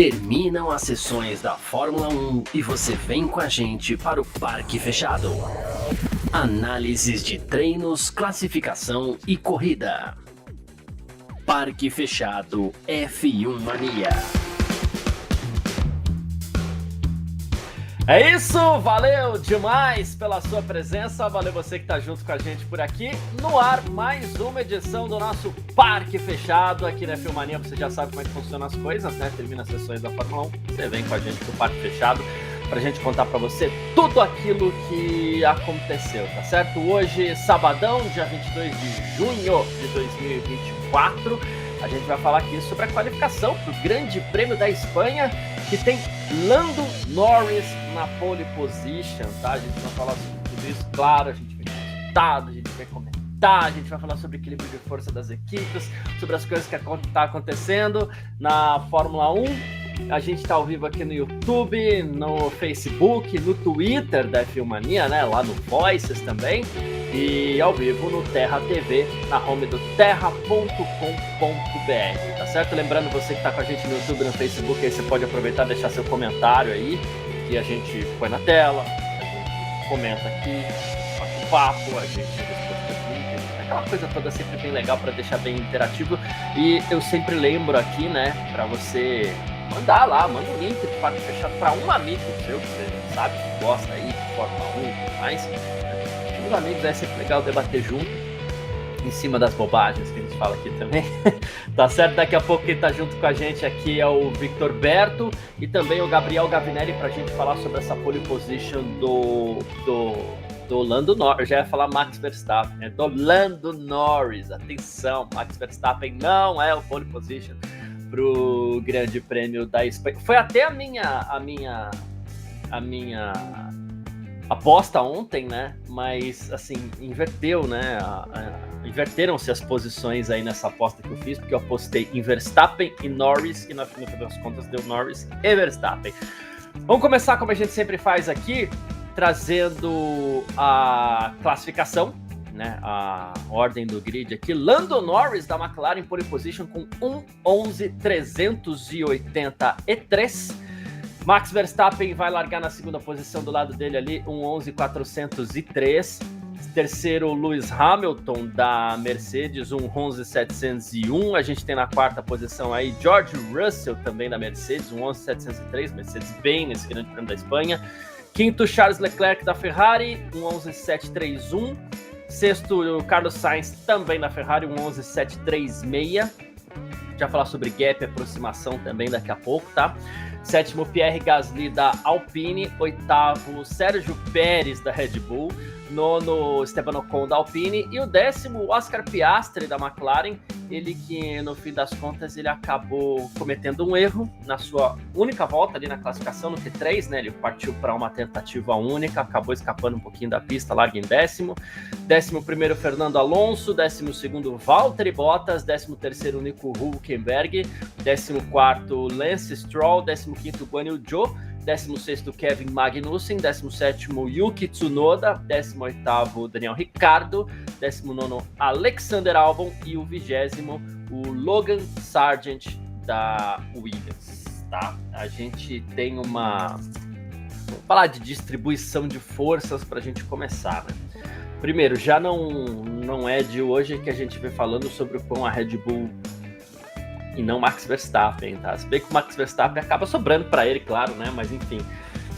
Terminam as sessões da Fórmula 1 e você vem com a gente para o Parque Fechado. Análises de treinos, classificação e corrida. Parque Fechado F1 Mania. É isso, valeu demais pela sua presença, valeu você que está junto com a gente por aqui. No ar, mais uma edição do nosso Parque Fechado aqui na F1 Mania. Você já sabe como é que funcionam as coisas, né? Termina as sessões da Fórmula 1, você vem com a gente pro Parque Fechado pra gente contar pra você tudo aquilo que aconteceu, tá certo? Hoje, sabadão, dia 22 de junho de 2024, a gente vai falar aqui sobre a qualificação pro Grande Prêmio da Espanha, que tem Lando Norris na pole position, tá? A gente vai falar sobre tudo isso, claro, a gente vai ter resultado, a gente vai comentar, a gente vai falar sobre equilíbrio de força das equipes, sobre as coisas que tá acontecendo na Fórmula 1. A gente tá ao vivo aqui no YouTube, no Facebook, no Twitter da F1 Mania, né? Lá no Voices também. E ao vivo no Terra TV, na home do terra.com.br, tá certo? Lembrando, você que tá com a gente no YouTube e no Facebook, aí você pode aproveitar e deixar seu comentário aí, que a gente põe na tela, a gente comenta aqui, bate um papo, a gente responde perguntas, aquela coisa toda sempre bem legal para deixar bem interativo. E eu sempre lembro aqui, né, para você mandar lá, manda um link do Parque Fechado para um amigo seu que você sabe que gosta aí de Fórmula 1 e tudo mais. Os amigos, é sempre legal debater junto em cima das bobagens que a gente fala aqui também. Tá certo? Daqui a pouco quem tá junto com a gente aqui é o Victor Berto e também o Gabriel Gavinelli pra gente falar sobre essa pole position do Lando Norris. Eu já ia falar Max Verstappen, né? Do Lando Norris. Atenção, Max Verstappen não é o pole position pro Grande Prêmio da Espanha. Foi até a minha aposta ontem, né? Mas, assim, inverteu, né? Inverteram-se as posições aí nessa aposta que eu fiz, porque eu apostei em Verstappen e Norris, e no final das contas deu Norris e Verstappen. Vamos começar como a gente sempre faz aqui, trazendo a classificação, né? A ordem do grid aqui. Lando Norris da McLaren pole position com 1:11.383. Max Verstappen vai largar na segunda posição do lado dele ali, 1:11.403. Terceiro, Lewis Hamilton da Mercedes, 1:11.701. A gente tem na quarta posição aí George Russell também da Mercedes, 1:11.703. Mercedes bem nesse Grande Prêmio da Espanha. Quinto, Charles Leclerc da Ferrari, 1:11.731. Sexto, Carlos Sainz também da Ferrari, 1:11.736. Já falar sobre gap e aproximação também daqui a pouco, tá? Sétimo, Pierre Gasly da Alpine. Oitavo, Sérgio Pérez da Red Bull. Nono, Esteban Ocon da Alpine. E o décimo, Oscar Piastri da McLaren. Ele que, no fim das contas, ele acabou cometendo um erro na sua única volta ali na classificação, no Q3, né? Ele partiu para uma tentativa única, acabou escapando um pouquinho da pista, larga em décimo. 11º, Fernando Alonso. 12º, Valtteri Bottas. 13º, Nico Hülkenberg. 14º, Lance Stroll. 15º, Guan Yu Zhou. 16º, Kevin Magnussen. 17º, Yuki Tsunoda. 18º, Daniel Ricciardo. 19º, Alexander Albon. E o 20º, o Logan Sargent da Williams, tá? A gente tem vamos falar de distribuição de forças para a gente começar, né? Primeiro, já não é de hoje que a gente vem falando sobre o quão a Red Bull e não Max Verstappen, tá? Se bem que o Max Verstappen acaba sobrando para ele, claro, né? Mas enfim,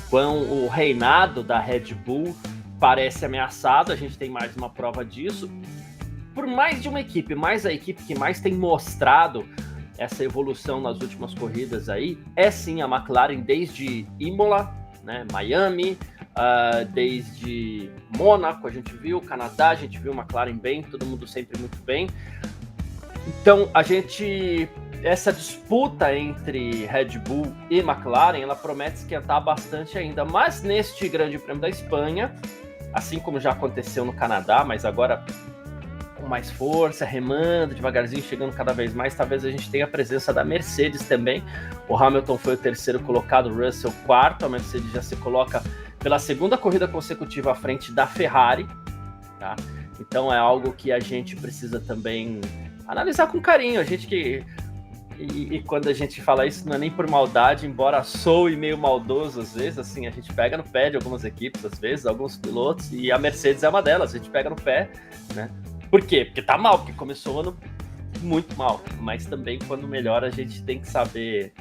quando o reinado da Red Bull parece ameaçado, a gente tem mais uma prova disso. Por mais de uma equipe, mais a equipe que mais tem mostrado essa evolução nas últimas corridas aí, é sim a McLaren, desde Imola, né? Miami, desde Mônaco, a gente viu, Canadá, a gente viu McLaren bem, todo mundo sempre muito bem. Então, essa disputa entre Red Bull e McLaren, ela promete esquentar bastante ainda. Mas neste Grande Prêmio da Espanha, assim como já aconteceu no Canadá, mas agora com mais força, remando devagarzinho, chegando cada vez mais, talvez a gente tenha a presença da Mercedes também. O Hamilton foi o terceiro colocado, o Russell quarto, a Mercedes já se coloca pela segunda corrida consecutiva à frente da Ferrari, tá? Então é algo que a gente precisa também analisar com carinho. A gente que E quando a gente fala isso, não é nem por maldade, embora soe meio maldoso às vezes, assim, a gente pega no pé de algumas equipes, às vezes, alguns pilotos, e a Mercedes é uma delas, a gente pega no pé, né? Por quê? Porque tá mal, porque começou o ano muito mal, mas também quando melhora a gente tem que saber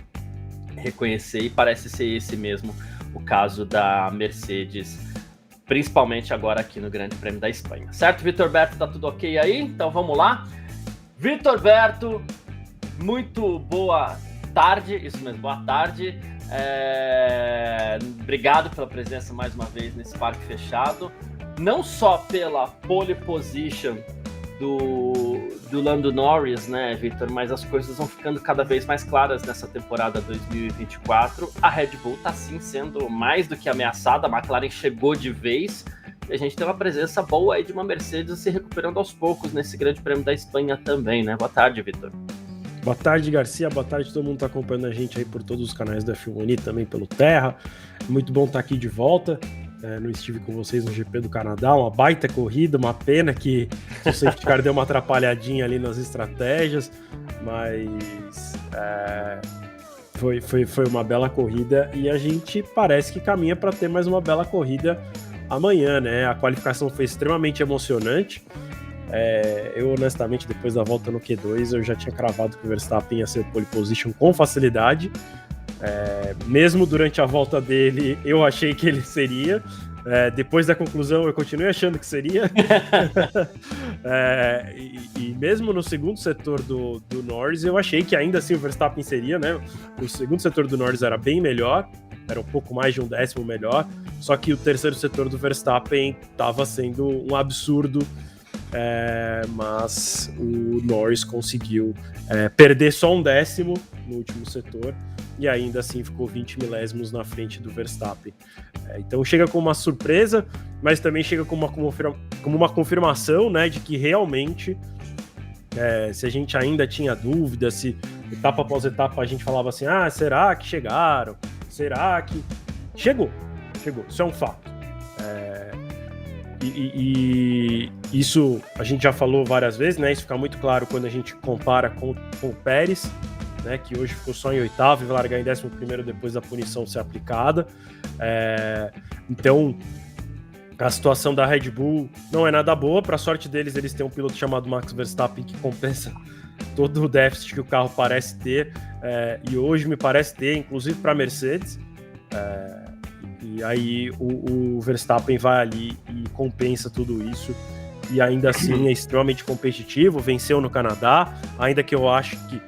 reconhecer, e parece ser esse mesmo o caso da Mercedes, principalmente agora aqui no Grande Prêmio da Espanha. Certo, Vitor Berto, tá tudo ok aí? Então vamos lá. Vitor Berto, muito boa tarde, isso mesmo, boa tarde. Obrigado pela presença mais uma vez nesse parque fechado, não só pela pole position do Lando Norris, né, Vitor, mas as coisas vão ficando cada vez mais claras nessa temporada 2024. A Red Bull está sim sendo mais do que ameaçada, a McLaren chegou de vez, e a gente tem uma presença boa aí de uma Mercedes se recuperando aos poucos nesse Grande Prêmio da Espanha também, né? Boa tarde, Vitor. Boa tarde, Garcia. Boa tarde, todo mundo está acompanhando a gente aí por todos os canais da F1 Mania, também pelo Terra. Muito bom estar aqui de volta. Não estive com vocês no GP do Canadá, uma baita corrida, uma pena que o safety car deu uma atrapalhadinha ali nas estratégias, mas foi uma bela corrida e a gente parece que caminha para ter mais uma bela corrida amanhã, né? A qualificação foi extremamente emocionante. Eu honestamente, depois da volta no Q2, eu já tinha cravado que o Verstappen ia ser pole position com facilidade. Mesmo durante a volta dele, eu achei que ele seria. Depois da conclusão, eu continuei achando que seria. E mesmo no segundo setor do Norris, eu achei que ainda assim o Verstappen seria, né? O segundo setor do Norris era bem melhor, era um pouco mais de um décimo melhor, só que o terceiro setor do Verstappen estava sendo um absurdo. Mas o Norris conseguiu perder só um décimo no último setor e ainda assim ficou 20 milésimos na frente do Verstappen. Então chega com uma surpresa, mas também chega como uma confirmação, né, de que realmente, se a gente ainda tinha dúvida, se etapa após etapa a gente falava assim, será que chegaram? Será que... Chegou, isso é um fato. E isso a gente já falou várias vezes, né? Isso fica muito claro quando a gente compara com o Pérez, né? Que hoje ficou só em oitavo e vai largar em 11º depois da punição ser aplicada. Então, a situação da Red Bull não é nada boa. Para sorte deles, eles têm um piloto chamado Max Verstappen que compensa todo o déficit que o carro parece ter, e hoje me parece ter, inclusive para a Mercedes. E aí o Verstappen vai ali e compensa tudo isso, e ainda assim é extremamente competitivo, venceu no Canadá, ainda que eu acho que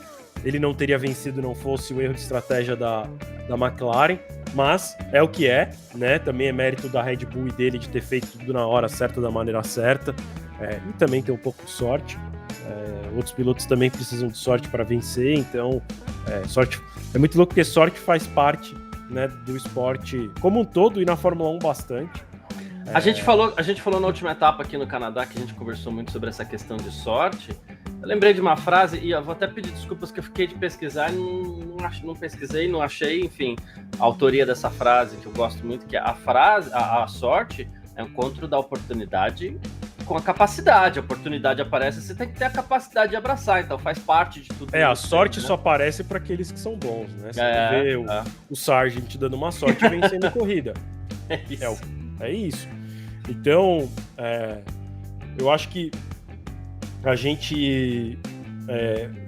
ele não teria vencido não fosse o erro de estratégia da McLaren, mas é o que é, né? Também é mérito da Red Bull e dele de ter feito tudo na hora certa, da maneira certa, e também tem um pouco de sorte. Outros pilotos também precisam de sorte para vencer, então sorte é muito louco, porque sorte faz parte, né, do esporte como um todo e na Fórmula 1 bastante. A gente falou na última etapa aqui no Canadá, que a gente conversou muito sobre essa questão de sorte. Eu lembrei de uma frase, e eu vou até pedir desculpas que eu fiquei de pesquisar e não pesquisei, não achei, enfim, a autoria dessa frase, que eu gosto muito, que é a sorte é um encontro da oportunidade com a capacidade. A oportunidade aparece, você tem que ter a capacidade de abraçar, então faz parte de tudo. A sorte, né? Só aparece para aqueles que são bons, né? Você vê o Sargent dando uma sorte vencendo a corrida. É isso. Então, eu acho que a gente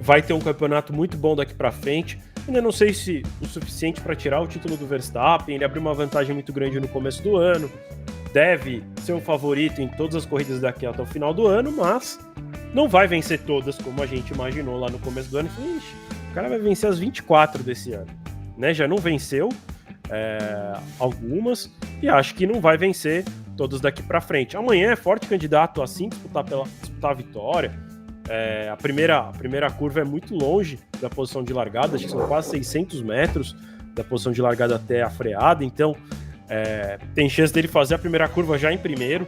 vai ter um campeonato muito bom daqui para frente. Ainda não sei se o suficiente para tirar o título do Verstappen. Ele abriu uma vantagem muito grande no começo do ano. Deve ser um favorito em todas as corridas daqui até o final do ano, mas não vai vencer todas, como a gente imaginou lá no começo do ano. Ixi, o cara vai vencer as 24 desse ano, né? Já não venceu algumas e acho que não vai vencer todas daqui para frente. Amanhã é forte candidato a sim disputar a vitória. A primeira curva é muito longe da posição de largada, acho que são quase 600 metros da posição de largada até a freada, então tem chance dele fazer a primeira curva já em primeiro,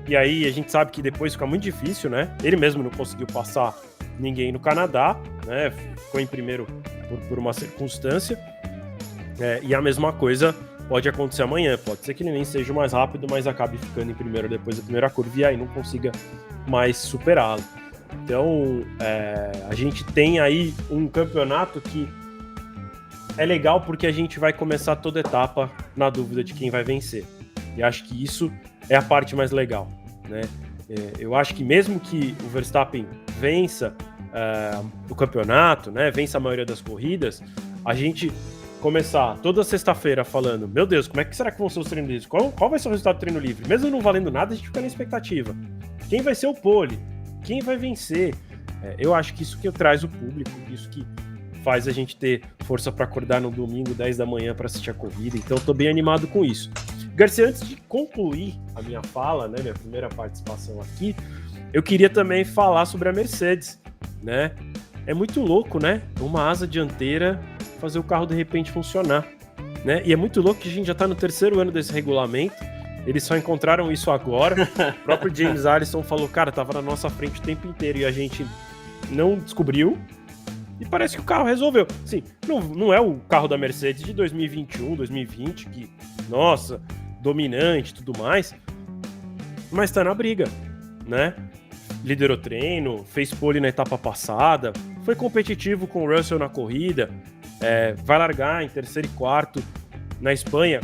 e aí a gente sabe que depois fica muito difícil, né? Ele mesmo não conseguiu passar ninguém no Canadá, né? Ficou em primeiro por uma circunstância, e a mesma coisa pode acontecer amanhã. Pode ser que ele nem seja o mais rápido, mas acabe ficando em primeiro depois da primeira curva e aí não consiga mais superá-lo. Então, a gente tem aí um campeonato que é legal porque a gente vai começar toda etapa na dúvida de quem vai vencer. E acho que isso é a parte mais legal, né? Eu acho que mesmo que o Verstappen vença o campeonato, né, vença a maioria das corridas, a gente começar toda sexta-feira falando, meu Deus, como é que será que vão ser os treinos livres? Qual vai ser o resultado do treino livre? Mesmo não valendo nada, a gente fica na expectativa. Quem vai ser o pole? Quem vai vencer? Eu acho que isso que traz o público, isso que faz a gente ter força para acordar no domingo, 10 da manhã, para assistir a corrida. Então, eu tô bem animado com isso. Garcia, antes de concluir a minha fala, né, minha primeira participação aqui, eu queria também falar sobre a Mercedes, né? É muito louco, né? Uma asa dianteira fazer o carro de repente funcionar, né? E é muito louco que a gente já tá no 3º ano desse regulamento. Eles só encontraram isso agora. O próprio James Allison falou, cara, tava na nossa frente o tempo inteiro e a gente não descobriu. E parece que o carro resolveu. Sim, não é o carro da Mercedes de 2021, 2020, que, nossa, dominante e tudo mais, mas tá na briga, né? Liderou treino, fez pole na etapa passada, foi competitivo com o Russell na corrida, vai largar em 3º e 4º na Espanha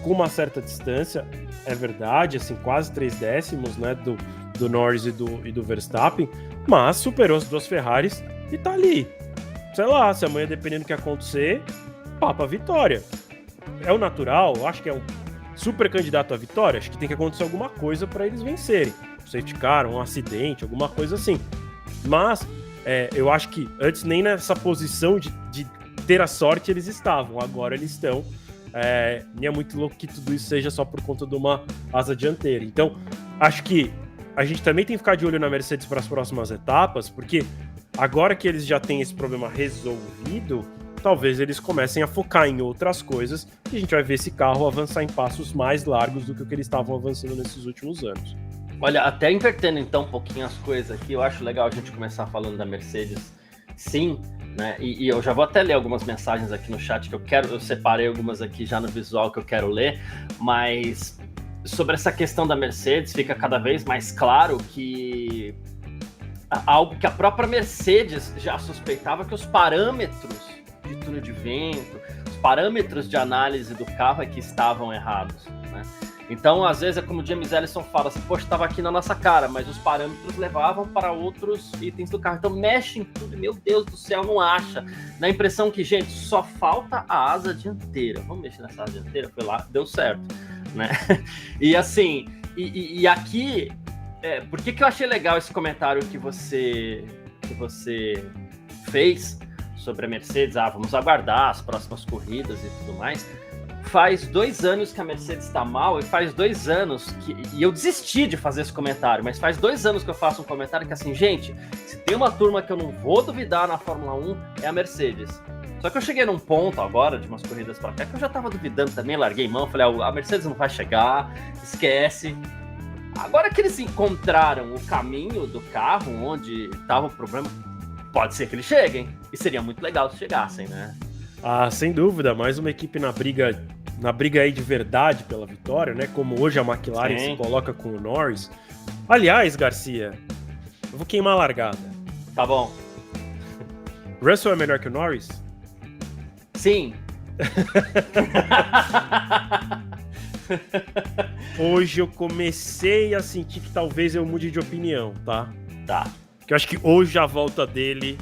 com uma certa distância, é verdade, assim, quase 3 décimos, né, do Norris e do Verstappen, mas superou as 2 Ferraris e tá ali. Sei lá, se amanhã, dependendo do que acontecer, papa a vitória. É o natural, eu acho que é um super candidato à vitória, acho que tem que acontecer alguma coisa para eles vencerem. Um safety car, um acidente, alguma coisa assim. Mas eu acho que antes nem nessa posição de ter a sorte eles estavam, agora eles estão. E é muito louco que tudo isso seja só por conta de uma asa dianteira. Então, acho que a gente também tem que ficar de olho na Mercedes para as próximas etapas, porque agora que eles já têm esse problema resolvido, talvez eles comecem a focar em outras coisas e a gente vai ver esse carro avançar em passos mais largos do que o que eles estavam avançando nesses últimos anos. Olha, até invertendo então um pouquinho as coisas aqui, eu acho legal a gente começar falando da Mercedes, sim, né? E eu já vou até ler algumas mensagens aqui no chat que eu separei algumas aqui já no visual que eu quero ler, mas sobre essa questão da Mercedes fica cada vez mais claro que algo que a própria Mercedes já suspeitava, que os parâmetros de túnel de vento, os parâmetros de análise do carro é que estavam errados, né? Então, às vezes, é como o James Allison fala assim, poxa, estava aqui na nossa cara, mas os parâmetros levavam para outros itens do carro. Então, mexe em tudo, meu Deus do céu, não acha. Dá a impressão que, gente, só falta a asa dianteira. Vamos mexer nessa asa dianteira? Foi lá, deu certo, né? E assim, e aqui, por que eu achei legal esse comentário que você fez sobre a Mercedes? Vamos aguardar as próximas corridas e tudo mais. Faz 2 anos que a Mercedes está mal e faz 2 anos que... E eu desisti de fazer esse comentário, mas faz 2 anos que eu faço um comentário que assim, gente, se tem uma turma que eu não vou duvidar na Fórmula 1, é a Mercedes. Só que eu cheguei num ponto agora, de umas corridas pra cá, que eu já tava duvidando também, larguei mão, falei, a Mercedes não vai chegar, esquece. Agora que eles encontraram o caminho do carro onde tava o problema, pode ser que eles cheguem. E seria muito legal se chegassem, né? Sem dúvida, mais uma equipe na briga aí de verdade pela vitória, né? Como hoje a McLaren se coloca com o Norris. Aliás, Garcia, eu vou queimar a largada. Tá bom. Russell é melhor que o Norris? Sim. Hoje eu comecei a sentir que talvez eu mude de opinião, tá? Tá. Porque eu acho que hoje a volta dele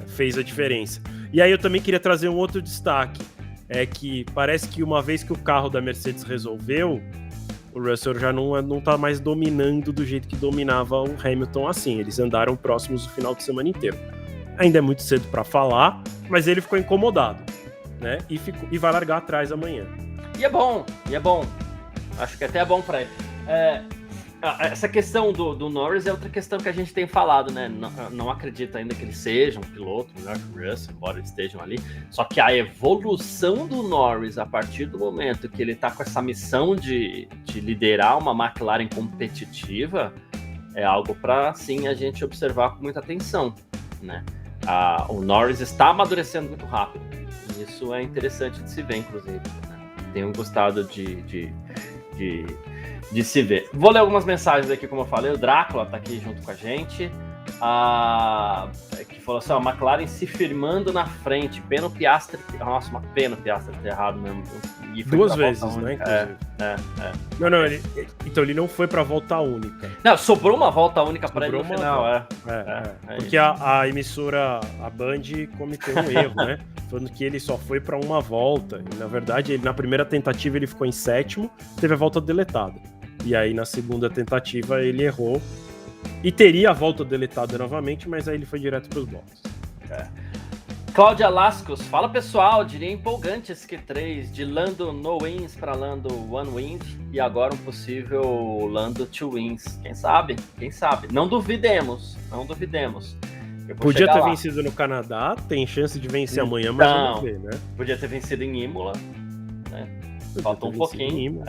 fez a diferença. E aí eu também queria trazer um outro destaque. É que parece que uma vez que o carro da Mercedes resolveu, o Russell já não tá mais dominando do jeito que dominava o Hamilton assim. Eles andaram próximos o final de semana inteiro. Ainda é muito cedo para falar, mas ele ficou incomodado, né? E vai largar atrás amanhã. E é bom. Acho que até é bom para ele. Essa questão do Norris é outra questão que a gente tem falado, né? Não acredito ainda que ele seja um piloto melhor que o Russell, embora eles estejam ali. Só que a evolução do Norris, a partir do momento que ele tá com essa missão de liderar uma McLaren competitiva, é algo para, sim, a gente observar com muita atenção, né? O Norris está amadurecendo muito rápido. E isso é interessante de se ver, inclusive, né? Tenho gostado de de se ver. Vou ler algumas mensagens aqui, como eu falei. O Drácula tá aqui junto com a gente. Que falou assim: a McLaren se firmando na frente. Pena o Piastri. Nossa, uma pena o Piastri ter errado mesmo. E foi 2 vezes, né? Não, então ele não foi pra volta única. Não, sobrou uma volta única para ele no final. Porque a emissora, a Band, cometeu um erro, né? Falando que ele só foi pra uma volta. E, na verdade, ele, na primeira tentativa ele ficou em 7º, teve a volta deletada. E aí, na segunda tentativa, ele errou. E teria a volta deletada novamente, mas aí ele foi direto pros boxes. Cláudia Lascos, fala pessoal, diria empolgante esse Q3, de Lando no wins para Lando one win, e agora um possível Lando two wins. Quem sabe? Não duvidemos. Podia ter vencido no Canadá, tem chance de vencer amanhã, mas vamos ver, né? Podia ter vencido em Imola, né? Faltou um pouquinho.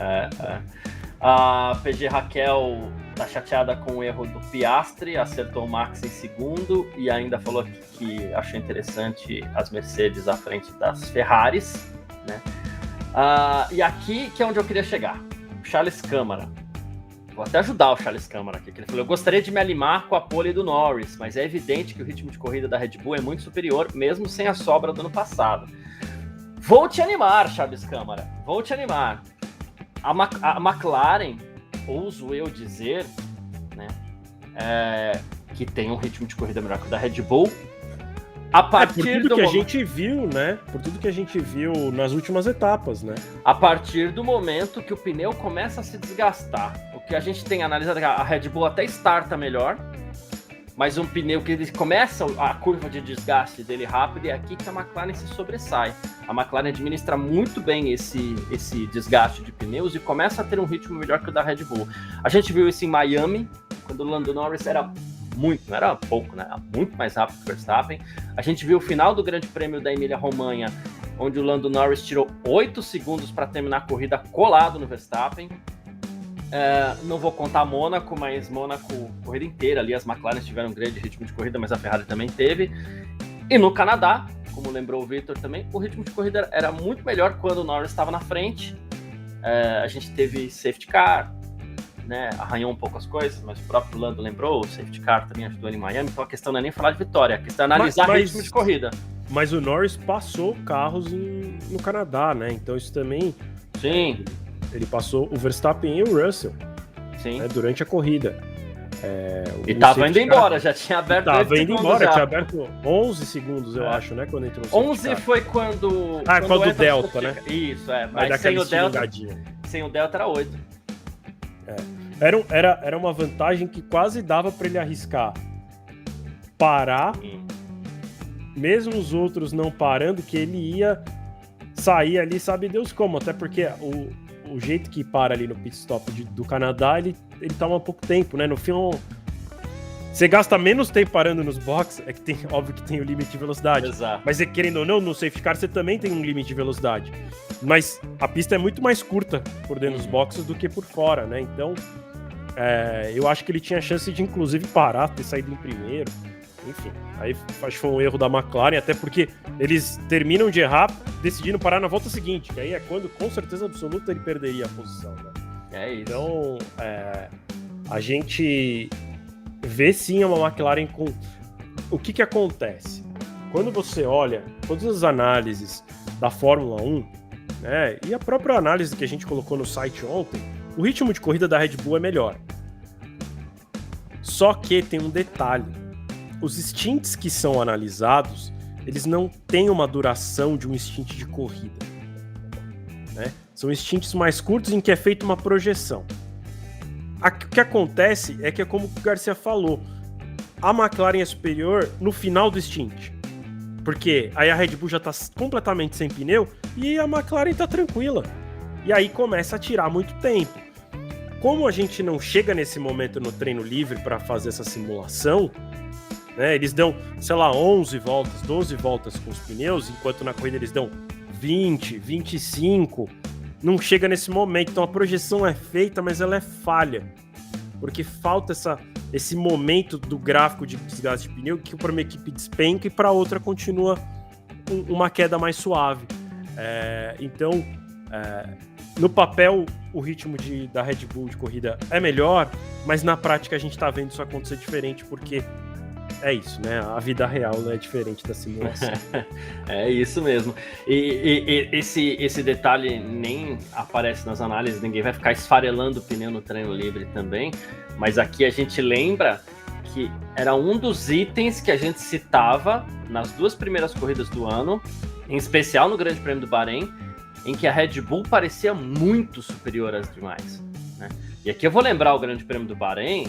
A PG Raquel tá chateada com o erro do Piastri, acertou o Max em segundo e ainda falou que achou interessante as Mercedes à frente das Ferraris, né? E aqui que é onde eu queria chegar. Charles Câmara. Vou até ajudar o Charles Câmara aqui, que ele falou: eu gostaria de me alimar com a pole do Norris, mas é evidente que o ritmo de corrida da Red Bull é muito superior, mesmo sem a sobra do ano passado. Vou te animar, Charles Câmara, vou te animar. A McLaren, ouso eu dizer, né, que tem um ritmo de corrida melhor que o da Red Bull. Por tudo que a gente viu, né? Por tudo que a gente viu nas últimas etapas, né? A partir do momento que o pneu começa a se desgastar. O que a gente tem analisado, a Red Bull até starta melhor, mas um pneu que ele começa a curva de desgaste dele rápido, e é aqui que a McLaren se sobressai. A McLaren administra muito bem esse desgaste de pneus e começa a ter um ritmo melhor que o da Red Bull. A gente viu isso em Miami, quando o Lando Norris era muito, não era pouco, né? Era muito mais rápido que o Verstappen. A gente viu o final do Grande Prêmio da Emília-Romanha, onde o Lando Norris tirou 8 segundos para terminar a corrida colado no Verstappen. Não vou contar Mônaco, mas Mônaco, corrida inteira ali, as McLaren tiveram um grande ritmo de corrida, mas a Ferrari também teve. E no Canadá, como lembrou o Victor também, o ritmo de corrida era muito melhor quando o Norris estava na frente. A gente teve safety car, né, arranhou um pouco as coisas, mas o próprio Lando lembrou, o safety car também ajudou ele em Miami, então a questão não é nem falar de vitória, a questão é analisar o ritmo de corrida. Mas o Norris passou carros no Canadá, né, então isso também... Sim. Ele passou o Verstappen e o Russell. Sim. Né, durante a corrida. E tava indo embora, já tinha aberto 8 segundos. Tava indo embora, tinha aberto 11 segundos, eu acho, né, quando entrou o 11 foi quando... quando o Delta, né? Isso, mas sem o Delta... Sem o Delta era 8. Era uma vantagem que quase dava para ele arriscar parar, mesmo os outros não parando, que ele ia sair ali, sabe Deus como, até porque o jeito que para ali no pit stop do Canadá, ele toma pouco tempo, né? No fim, você gasta menos tempo parando nos boxes, é que tem, óbvio que tem o limite de velocidade. Exato. Mas querendo ou não, no safety car você também tem um limite de velocidade. Mas a pista é muito mais curta por dentro dos boxes do que por fora, né? Então, eu acho que ele tinha chance de, inclusive, parar, ter saído em primeiro. Enfim, aí acho que foi um erro da McLaren, até porque eles terminam de errar decidindo parar na volta seguinte, que aí é quando, com certeza absoluta, ele perderia a posição, né? É isso. Então, a gente vê sim uma McLaren com... O que acontece? Quando você olha todas as análises da Fórmula 1, né, e a própria análise que a gente colocou no site ontem, o ritmo de corrida da Red Bull é melhor. Só que tem um detalhe. Os stints que são analisados, eles não têm uma duração de um stint de corrida, né? São stints mais curtos em que é feita uma projeção. O que acontece é que é como o Garcia falou, a McLaren é superior no final do stint, porque aí a Red Bull já está completamente sem pneu e a McLaren está tranquila. E aí começa a tirar muito tempo. Como a gente não chega nesse momento no treino livre para fazer essa simulação, né, eles dão, sei lá, 11 voltas, 12 voltas com os pneus, enquanto na corrida eles dão 20, 25, não chega nesse momento. Então a projeção é feita, mas ela é falha, porque falta esse momento do gráfico de desgaste de pneu, que para uma equipe despenca e para outra continua uma queda mais suave. Então, no papel o ritmo da Red Bull de corrida é melhor, mas na prática a gente tá vendo isso acontecer diferente, porque é isso, né? A vida real não é diferente da simulação. É isso mesmo. E esse detalhe nem aparece nas análises, ninguém vai ficar esfarelando o pneu no treino livre também, mas aqui a gente lembra que era um dos itens que a gente citava nas 2 primeiras corridas do ano, em especial no Grande Prêmio do Bahrein, em que a Red Bull parecia muito superior às demais, né? E aqui eu vou lembrar o Grande Prêmio do Bahrein,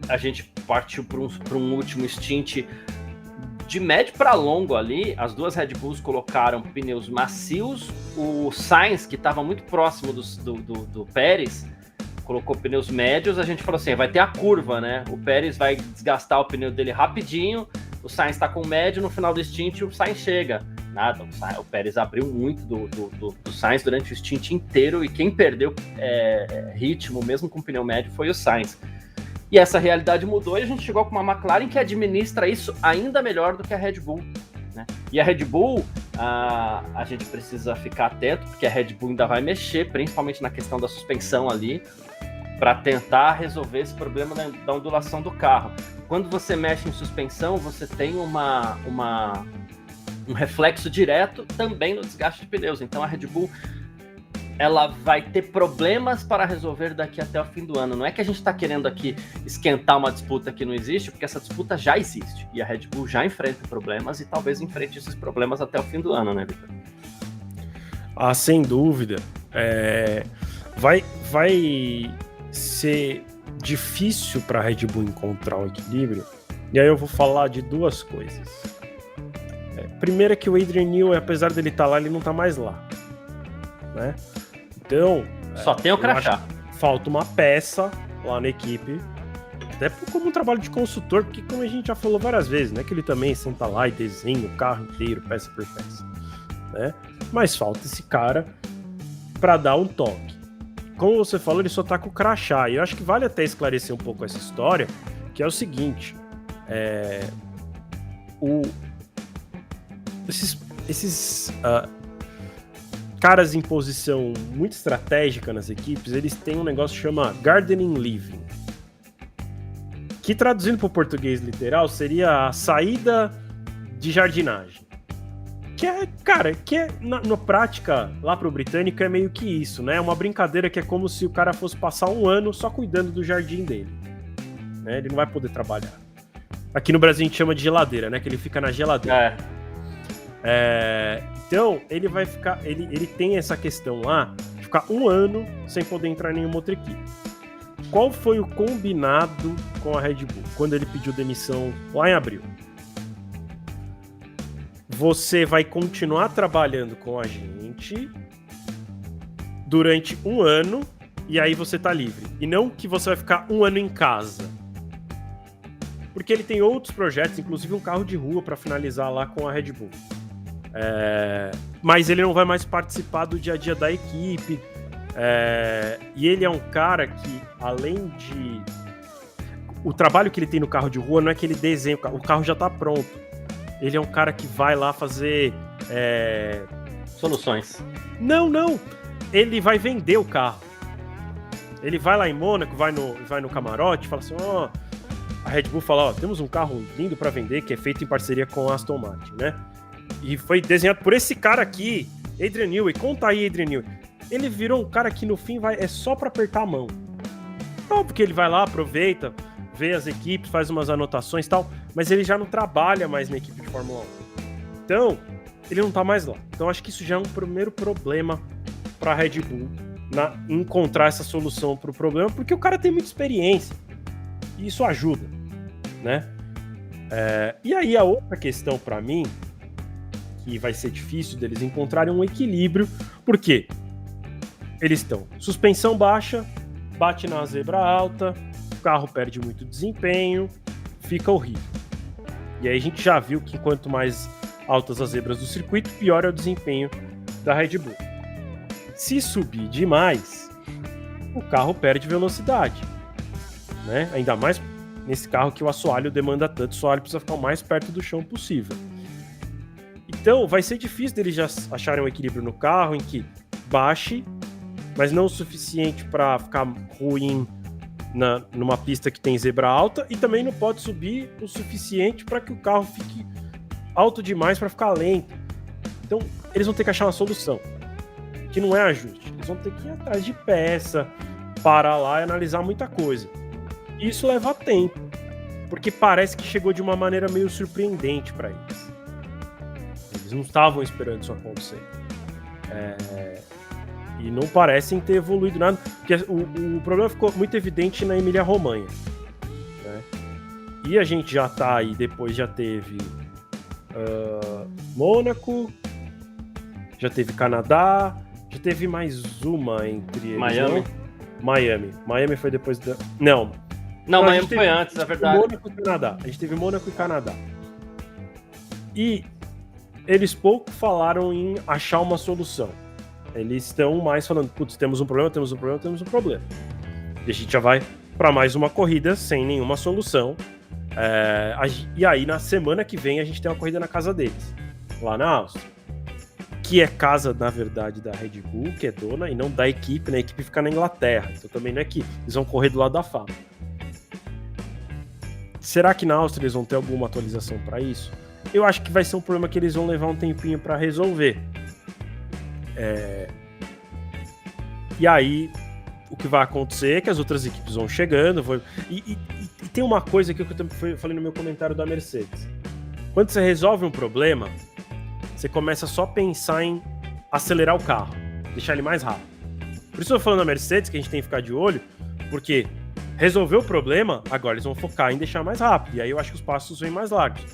a gente partiu para um último stint de médio para longo ali, as 2 Red Bulls colocaram pneus macios, o Sainz, que estava muito próximo do Pérez, colocou pneus médios, a gente falou assim, vai ter a curva, né? O Pérez vai desgastar o pneu dele rapidinho, o Sainz está com médio, no final do stint o Sainz chega. Nada, o Pérez abriu muito do Sainz durante o stint inteiro, e quem perdeu ritmo, mesmo com pneu médio, foi o Sainz. E essa realidade mudou e a gente chegou com uma McLaren que administra isso ainda melhor do que a Red Bull, né? E a Red Bull, a gente precisa ficar atento, porque a Red Bull ainda vai mexer, principalmente na questão da suspensão ali, para tentar resolver esse problema da ondulação do carro. Quando você mexe em suspensão, você tem um reflexo direto também no desgaste de pneus. Então a Red Bull, ela vai ter problemas para resolver daqui até o fim do ano. Não é que a gente está querendo aqui esquentar uma disputa que não existe, porque essa disputa já existe. E a Red Bull já enfrenta problemas e talvez enfrente esses problemas até o fim do ano, né, Victor? Ah, sem dúvida. Vai ser difícil para a Red Bull encontrar o equilíbrio. E aí eu vou falar de 2 coisas. Primeiro é que o Adrian Newey, apesar dele estar lá, ele não está mais lá, né? Então... Só tem o crachá. Falta uma peça lá na equipe, até como um trabalho de consultor, porque como a gente já falou várias vezes, né? Que ele também senta lá e desenha o carro inteiro, peça por peça, né? Mas falta esse cara para dar um toque. Como você falou, ele só tá com o crachá. E eu acho que vale até esclarecer um pouco essa história, que é o seguinte, esses caras em posição muito estratégica nas equipes, eles têm um negócio que chama gardening leaving, que traduzindo para o português literal seria a saída de jardinagem. Na prática, lá pro britânico é meio que isso, né? É uma brincadeira que é como se o cara fosse passar um ano só cuidando do jardim dele, né? Ele não vai poder trabalhar. Aqui no Brasil a gente chama de geladeira, né? Que ele fica na geladeira. Então, ele vai ficar... Ele tem essa questão lá de ficar um ano sem poder entrar em nenhuma outra equipe. Qual foi o combinado com a Red Bull quando ele pediu demissão lá em abril? Você vai continuar trabalhando com a gente durante um ano e aí você tá livre. E não que você vai ficar um ano em casa. Porque ele tem outros projetos, inclusive um carro de rua para finalizar lá com a Red Bull. Mas ele não vai mais participar do dia a dia da equipe. E ele é um cara que, além de... O trabalho que ele tem no carro de rua não é que ele desenha o carro já tá pronto. Ele é um cara que vai lá fazer... Soluções. Não. Ele vai vender o carro. Ele vai lá em Mônaco, vai no camarote, fala assim, a Red Bull fala, temos um carro lindo para vender, que é feito em parceria com a Aston Martin, né? E foi desenhado por esse cara aqui, Adrian Newey. Conta aí, Adrian Newey. Ele virou um cara que no fim é só para apertar a mão. Óbvio que ele vai lá, aproveita, vê as equipes, faz umas anotações e tal, mas ele já não trabalha mais na equipe de Fórmula 1. Então, ele não tá mais lá. Então, acho que isso já é um primeiro problema para a Red Bull encontrar essa solução para o problema, porque o cara tem muita experiência e isso ajuda, né? E aí, a outra questão para mim, que vai ser difícil deles encontrarem um equilíbrio, porque eles estão suspensão baixa, bate na zebra alta, o carro perde muito desempenho, fica horrível. E aí a gente já viu que quanto mais altas as zebras do circuito, pior é o desempenho da Red Bull. Se subir demais, o carro perde velocidade, né? Ainda mais nesse carro que o assoalho demanda tanto, o assoalho precisa ficar o mais perto do chão possível. Então vai ser difícil deles já acharem um equilíbrio no carro em que baixe, mas não o suficiente para ficar ruim numa pista que tem zebra alta, e também não pode subir o suficiente para que o carro fique alto demais para ficar lento. Então, eles vão ter que achar uma solução, que não é ajuste. Eles vão ter que ir atrás de peça, parar lá e analisar muita coisa. Isso leva tempo, porque parece que chegou de uma maneira meio surpreendente para eles. Eles não estavam esperando isso acontecer. E não parecem ter evoluído nada, porque o problema ficou muito evidente na Emília-Romanha, né? E a gente já tá aí, depois já teve Mônaco, já teve Canadá, já teve mais uma entre eles. Miami. Miami foi depois da... Não, Miami foi antes, na verdade. Mônaco e Canadá. A gente teve Mônaco e Canadá. E eles pouco falaram em achar uma solução. Eles estão mais falando, putz, temos um problema. E a gente já vai para mais uma corrida sem nenhuma solução. E aí, na semana que vem, a gente tem uma corrida na casa deles, lá na Áustria. Que é casa, na verdade, da Red Bull, que é dona, e não da equipe, né? A equipe fica na Inglaterra. Então também não é que eles vão correr do lado da fábrica. Será que na Áustria eles vão ter alguma atualização para isso? Eu acho que vai ser um problema que eles vão levar um tempinho para resolver. E aí, o que vai acontecer é que as outras equipes vão chegando. E tem uma coisa que eu também falei no meu comentário da Mercedes. Quando você resolve um problema, você começa só a pensar em acelerar o carro, deixar ele mais rápido. Por isso eu tô falando da Mercedes, que a gente tem que ficar de olho, porque resolveu o problema, agora eles vão focar em deixar mais rápido. E aí eu acho que os passos vêm mais largos.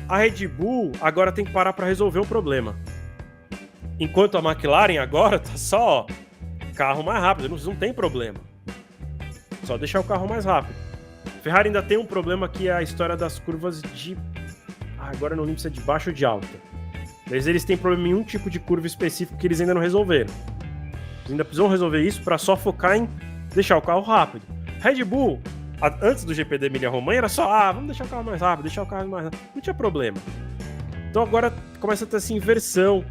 A Red Bull agora tem que parar para resolver o problema. Enquanto a McLaren agora tá só carro mais rápido, eles não tem problema. Só deixar o carro mais rápido. A Ferrari ainda tem um problema que é a história das curvas de... agora eu não lembro se é de baixo ou de alta. Mas eles têm problema em um tipo de curva específico que eles ainda não resolveram. Eles ainda precisam resolver isso para só focar em deixar o carro rápido. Red Bull, antes do GP da Emília-Romanha, era só, vamos deixar o carro mais rápido, Não tinha problema. Então agora começa a ter essa inversão.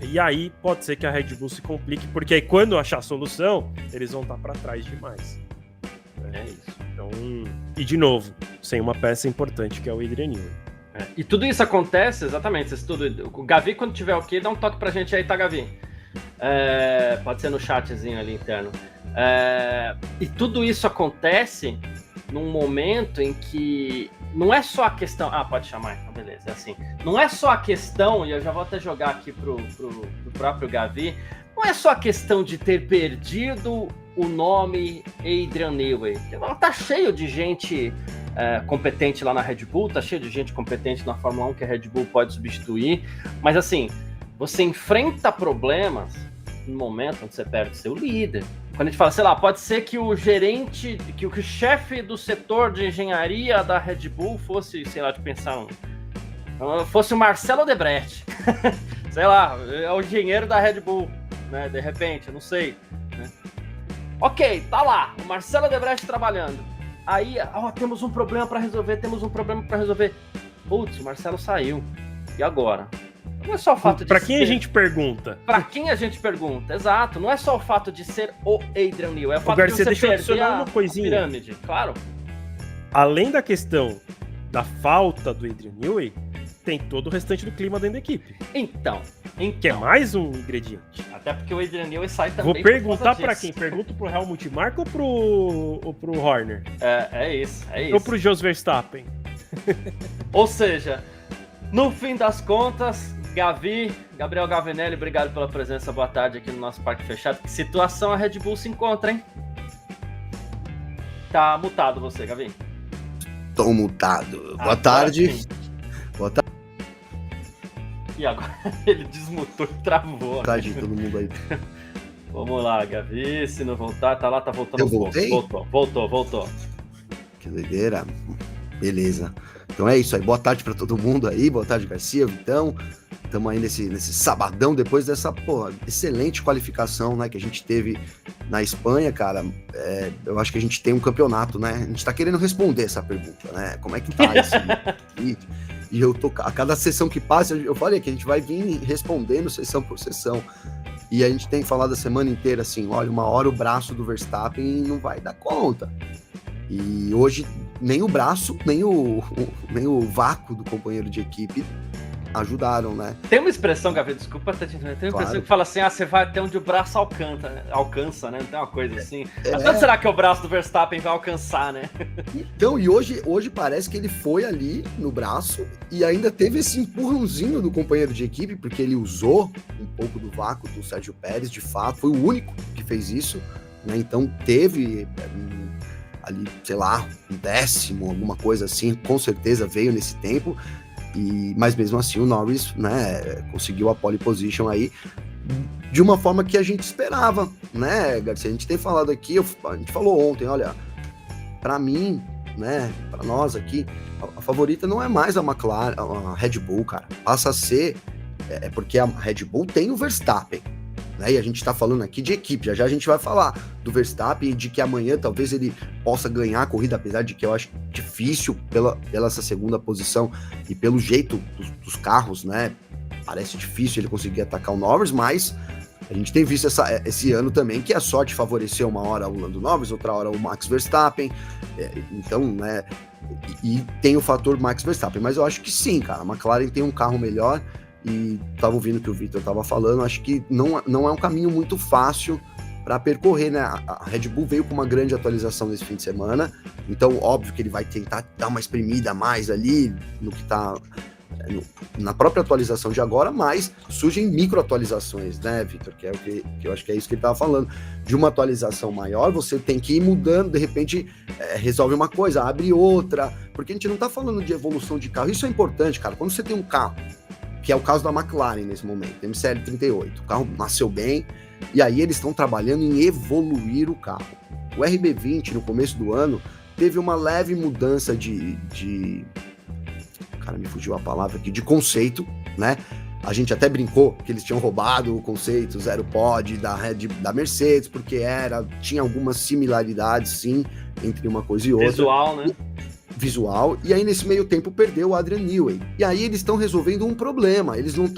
E aí pode ser que a Red Bull se complique, porque aí quando achar a solução, eles vão estar para trás demais. É isso. Então, e de novo, sem uma peça importante que é o Adrian Newey. E tudo isso acontece, exatamente, o Gavi, quando tiver ok, dá um toque pra gente aí, tá, Gavi? Pode ser no chatzinho ali interno. E tudo isso acontece num momento em que não é só a questão... pode chamar, então beleza, é assim. Não é só a questão, e eu já vou até jogar aqui pro próprio Gavi, não é só a questão de ter perdido o nome Adrian Newey. Tá cheio de gente competente lá na Red Bull, tá cheio de gente competente na Fórmula 1 que a Red Bull pode substituir, mas assim, você enfrenta problemas no momento onde você perde seu líder. Quando a gente fala, sei lá, pode ser que o gerente, que o chefe do setor de engenharia da Red Bull fosse, sei lá, de pensar, fosse o Marcelo Odebrecht. Sei lá, é o engenheiro da Red Bull, né? De repente, eu não sei. Né? Ok, tá lá, o Marcelo Odebrecht trabalhando. Aí, temos um problema para resolver. Putz, o Marcelo saiu. E agora? Não é só o fato de Pra quem a gente pergunta? Pra quem a gente pergunta, exato. Não é só o fato de ser o Adrian Newey, é o fato Garcia, de você deixa eu perder uma coisinha. pirâmide, claro. Além da questão da falta do Adrian Newey, tem todo o restante do clima dentro da equipe. Então. Que é mais um ingrediente. Até porque o Adrian Newey sai também. Vou perguntar pra quem? Pergunto pro Helmut Marko ou pro Horner? É isso. Ou pro Jos Verstappen? Ou seja, no fim das contas, Gabriel Gavinelli, obrigado pela presença, boa tarde aqui no nosso Parque Fechado. Que situação a Red Bull se encontra, hein? Tá mutado você, Gavi. Tô mutado. Boa tarde. Sim. Boa tarde. E agora ele desmutou e travou. Boa tarde, todo mundo aí. Vamos lá, Gavi, se não voltar, tá lá, tá voltando. Eu voltei? Voltou. Que doideira. Beleza. Então é isso aí. Boa tarde pra todo mundo aí. Boa tarde, Garcia, Vitão. Estamos aí nesse sabadão, depois dessa excelente qualificação, né, que a gente teve na Espanha, cara. Eu acho que a gente tem um campeonato, né? A gente tá querendo responder essa pergunta, né? Como é que tá esse E eu tô, a cada sessão que passa, eu falei que a gente vai vir respondendo sessão por sessão. E a gente tem falado a semana inteira assim, olha, uma hora o braço do Verstappen não vai dar conta. E hoje nem o braço, nem o vácuo do companheiro de equipe ajudaram, né? Tem uma expressão, Gavi, desculpa ter te entendendo. Tem uma expressão que fala assim, você vai até onde o braço alcança, né? Não tem uma coisa assim. Mas quando será que o braço do Verstappen vai alcançar, né? Então, e hoje parece que ele foi ali no braço e ainda teve esse empurrãozinho do companheiro de equipe, porque ele usou um pouco do vácuo do Sérgio Pérez, de fato, foi o único que fez isso, né? Então teve ali, sei lá, um décimo, alguma coisa assim, com certeza veio nesse tempo. Mas mesmo assim o Norris, né, conseguiu a pole position aí de uma forma que a gente esperava, né, Garcia? A gente tem falado aqui, a gente falou ontem, olha, para mim, né, para nós aqui, a favorita não é mais a McLaren, a Red Bull, cara, passa a ser, porque a Red Bull tem o Verstappen, né, e a gente tá falando aqui de equipe, já a gente vai falar do Verstappen e de que amanhã talvez ele possa ganhar a corrida, apesar de que eu acho difícil pela essa segunda posição e pelo jeito dos carros, né, parece difícil ele conseguir atacar o Norris, mas a gente tem visto esse ano também que a sorte favoreceu uma hora o Lando Norris, outra hora o Max Verstappen, então, né, e tem o fator Max Verstappen, mas eu acho que sim, cara, a McLaren tem um carro melhor. E estava ouvindo o que o Victor estava falando, acho que não é um caminho muito fácil para percorrer, né? A Red Bull veio com uma grande atualização nesse fim de semana, então óbvio que ele vai tentar dar uma espremida a mais ali no que está na própria atualização de agora, mas surgem micro atualizações, né, Victor? Que é o que eu acho que é isso que ele estava falando. De uma atualização maior, você tem que ir mudando, de repente resolve uma coisa, abre outra, porque a gente não está falando de evolução de carro. Isso é importante, cara. Quando você tem um carro, que é o caso da McLaren nesse momento, MCL38. O carro nasceu bem, e aí eles estão trabalhando em evoluir o carro. O RB20, no começo do ano, teve uma leve mudança de cara, me fugiu a palavra aqui, de conceito, né? A gente até brincou que eles tinham roubado o conceito Zero Pod da Mercedes, porque tinha algumas similaridades, sim, entre uma coisa e outra. Visual, e aí nesse meio tempo perdeu o Adrian Newey. E aí eles estão resolvendo um problema, eles não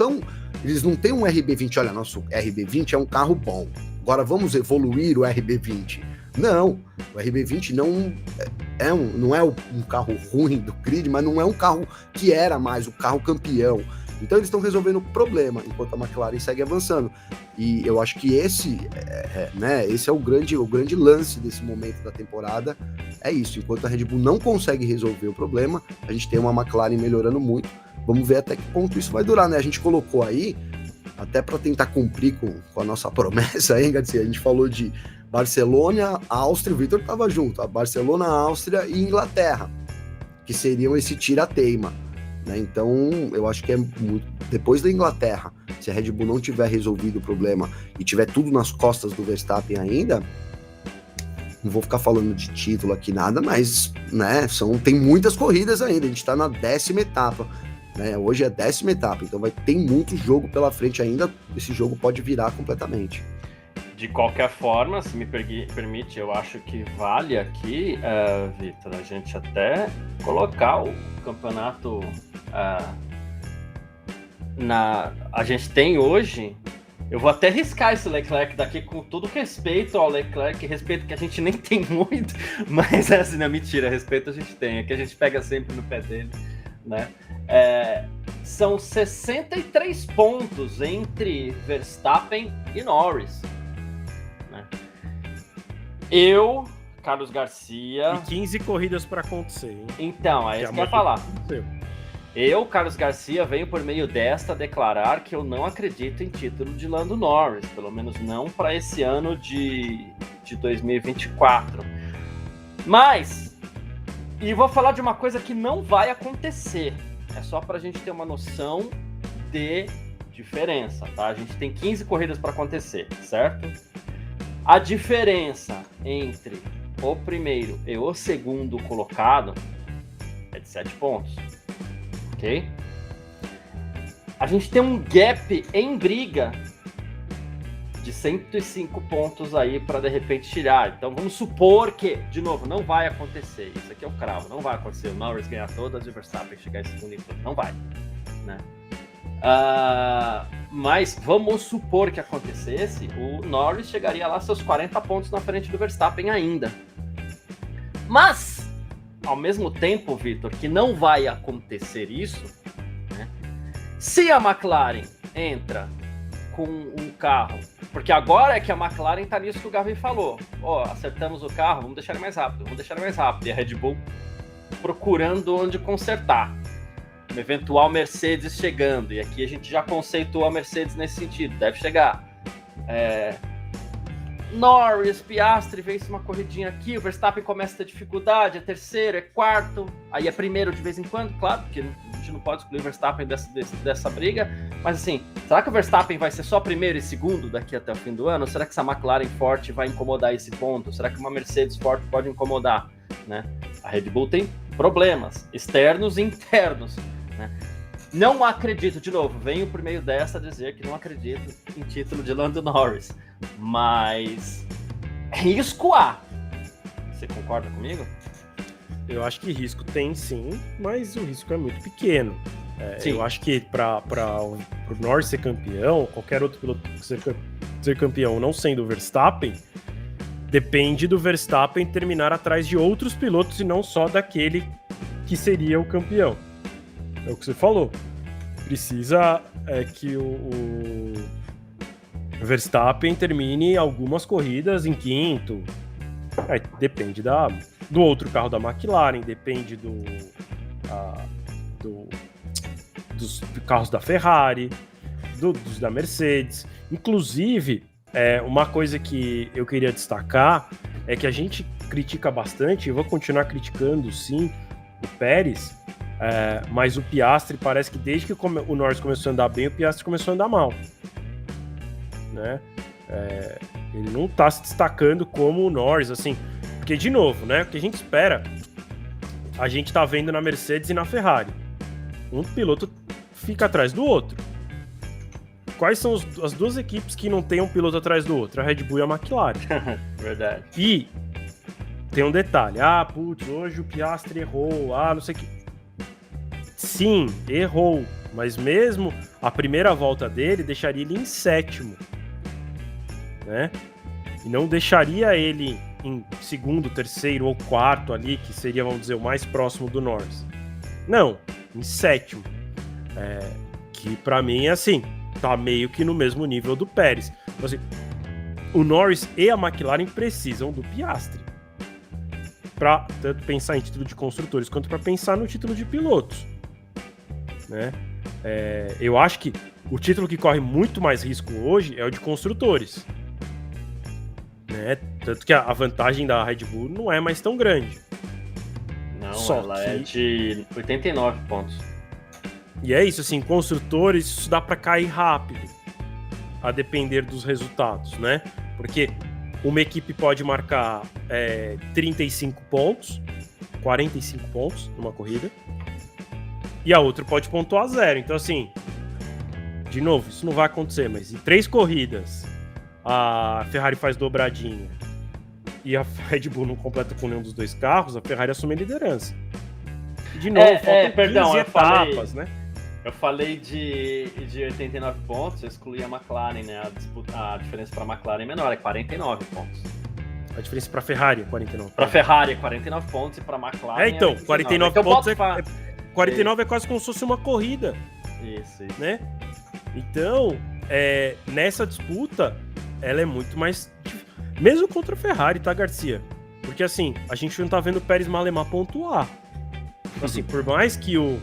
têm um RB20, olha, nosso RB20 é um carro bom, agora vamos evoluir o RB20. Não, o RB20 não é um carro ruim do grid, mas não é um carro que era mais o carro campeão. Então eles estão resolvendo o problema, enquanto a McLaren segue avançando. E eu acho que esse é o grande lance desse momento da temporada, é isso. Enquanto a Red Bull não consegue resolver o problema, a gente tem uma McLaren melhorando muito. Vamos ver até que ponto isso vai durar, né? A gente colocou aí, até para tentar cumprir com a nossa promessa, hein, Garcia? A gente falou de Barcelona, Áustria, o Victor estava junto, a Barcelona, Áustria e Inglaterra, que seriam esse tira-teima. Então, eu acho que é muito. Depois da Inglaterra, se a Red Bull não tiver resolvido o problema e tiver tudo nas costas do Verstappen ainda, não vou ficar falando de título aqui nada, mas, né, tem muitas corridas ainda. A gente está na 10ª etapa, né? Hoje é a 10ª etapa, então tem muito jogo pela frente ainda. Esse jogo pode virar completamente. De qualquer forma, se me permite, eu acho que vale aqui, Victor, a gente até colocar o campeonato a gente tem hoje. Eu vou até riscar esse Leclerc daqui com todo respeito ao Leclerc, respeito que a gente nem tem muito, mas assim, não, mentira, respeito a gente tem, é que a gente pega sempre no pé dele, né? São 63 pontos entre Verstappen e Norris. Carlos Garcia... E 15 corridas para acontecer, hein? Então, é isso que eu ia falar. Carlos Garcia, venho por meio desta declarar que eu não acredito em título de Lando Norris, pelo menos não para esse ano de 2024. Mas, e vou falar de uma coisa que não vai acontecer, é só para a gente ter uma noção de diferença, tá? A gente tem 15 corridas para acontecer, certo? A diferença entre o primeiro e o segundo colocado é de 7 pontos, ok? A gente tem um gap em briga de 105 pontos aí para de repente tirar. Então vamos supor que, de novo, não vai acontecer. Isso aqui é o cravo, não vai acontecer. O Norris ganhar todas e o Verstappen chegar em segundo em tudo. Não vai, né? Mas vamos supor que acontecesse, o Norris chegaria lá seus 40 pontos na frente do Verstappen ainda. Mas, ao mesmo tempo, Vitor, que não vai acontecer isso, né? Se a McLaren entra com um carro, porque agora é que a McLaren tá nisso que o Gavin falou, acertamos o carro, vamos deixar ele mais rápido, e a Red Bull procurando onde consertar. Uma eventual Mercedes chegando, e aqui a gente já conceitou a Mercedes nesse sentido, deve chegar. Norris, Piastri vence uma corridinha aqui, o Verstappen começa a ter dificuldade, é terceiro, é quarto, aí é primeiro de vez em quando, claro, porque a gente não pode excluir o Verstappen dessa briga, mas assim, será que o Verstappen vai ser só primeiro e segundo daqui até o fim do ano? Ou será que essa McLaren forte vai incomodar esse ponto? Será que uma Mercedes forte pode incomodar? Né? A Red Bull tem problemas externos e internos, né? Não acredito, de novo, venho por meio dessa dizer que não acredito em título de Lando Norris, mas risco há. Você concorda comigo? Eu acho que risco tem sim, mas o risco é muito pequeno. Eu acho que para o Norris ser campeão, qualquer outro piloto ser campeão não sendo o Verstappen, depende do Verstappen terminar atrás de outros pilotos e não só daquele que seria o campeão. É o que você falou. Precisa que o Verstappen termine algumas corridas em quinto. Depende do outro carro da McLaren, depende dos carros da Ferrari, dos da Mercedes. Inclusive, uma coisa que eu queria destacar é que a gente critica bastante, e vou continuar criticando sim, o Pérez, mas o Piastri parece que desde que o Norris começou a andar bem, o Piastri começou a andar mal, né? Ele não tá se destacando como o Norris, assim, porque de novo, né, o que a gente espera, a gente tá vendo na Mercedes e na Ferrari, um piloto fica atrás do outro. Quais são as duas equipes que não tem um piloto atrás do outro? A Red Bull e a McLaren. Verdade. E tem um detalhe, hoje o Piastri errou, não sei o que. Sim, errou, mas mesmo a primeira volta dele deixaria ele em sétimo, né? E não deixaria ele em segundo, terceiro ou quarto ali, que seria, vamos dizer, o mais próximo do Norris. Não, em sétimo. Que pra mim é assim, tá meio que no mesmo nível do Pérez. Então, assim, o Norris e a McLaren precisam do Piastri para tanto pensar em título de construtores quanto para pensar no título de pilotos, né? Eu acho que o título que corre muito mais risco hoje é o de construtores, né? Tanto que a vantagem da Red Bull não é mais tão grande. Não, ela é de 89 pontos. E é isso, assim, construtores, isso dá para cair rápido, a depender dos resultados, né? Porque uma equipe pode marcar 35 pontos, 45 pontos numa corrida, e a outra pode pontuar 0. Então, assim, de novo, isso não vai acontecer, mas em 3 corridas a Ferrari faz dobradinha e a Red Bull não completa com nenhum dos 2 carros, a Ferrari assume a liderança. E de novo, faltam 15 etapas, né? Eu falei de 89 pontos, eu excluí a McLaren, né? A diferença para a McLaren é menor, é 49 pontos. A diferença para a Ferrari é 49. Para a Ferrari é 49 pontos e para a McLaren então, 49 pontos 49 é isso. quase como se fosse uma corrida. Isso. Né? Então, nessa disputa, ela é muito mais... Mesmo contra a Ferrari, tá, Garcia? Porque, assim, a gente não tá vendo o Pérez Malemar pontuar. Assim, por mais que o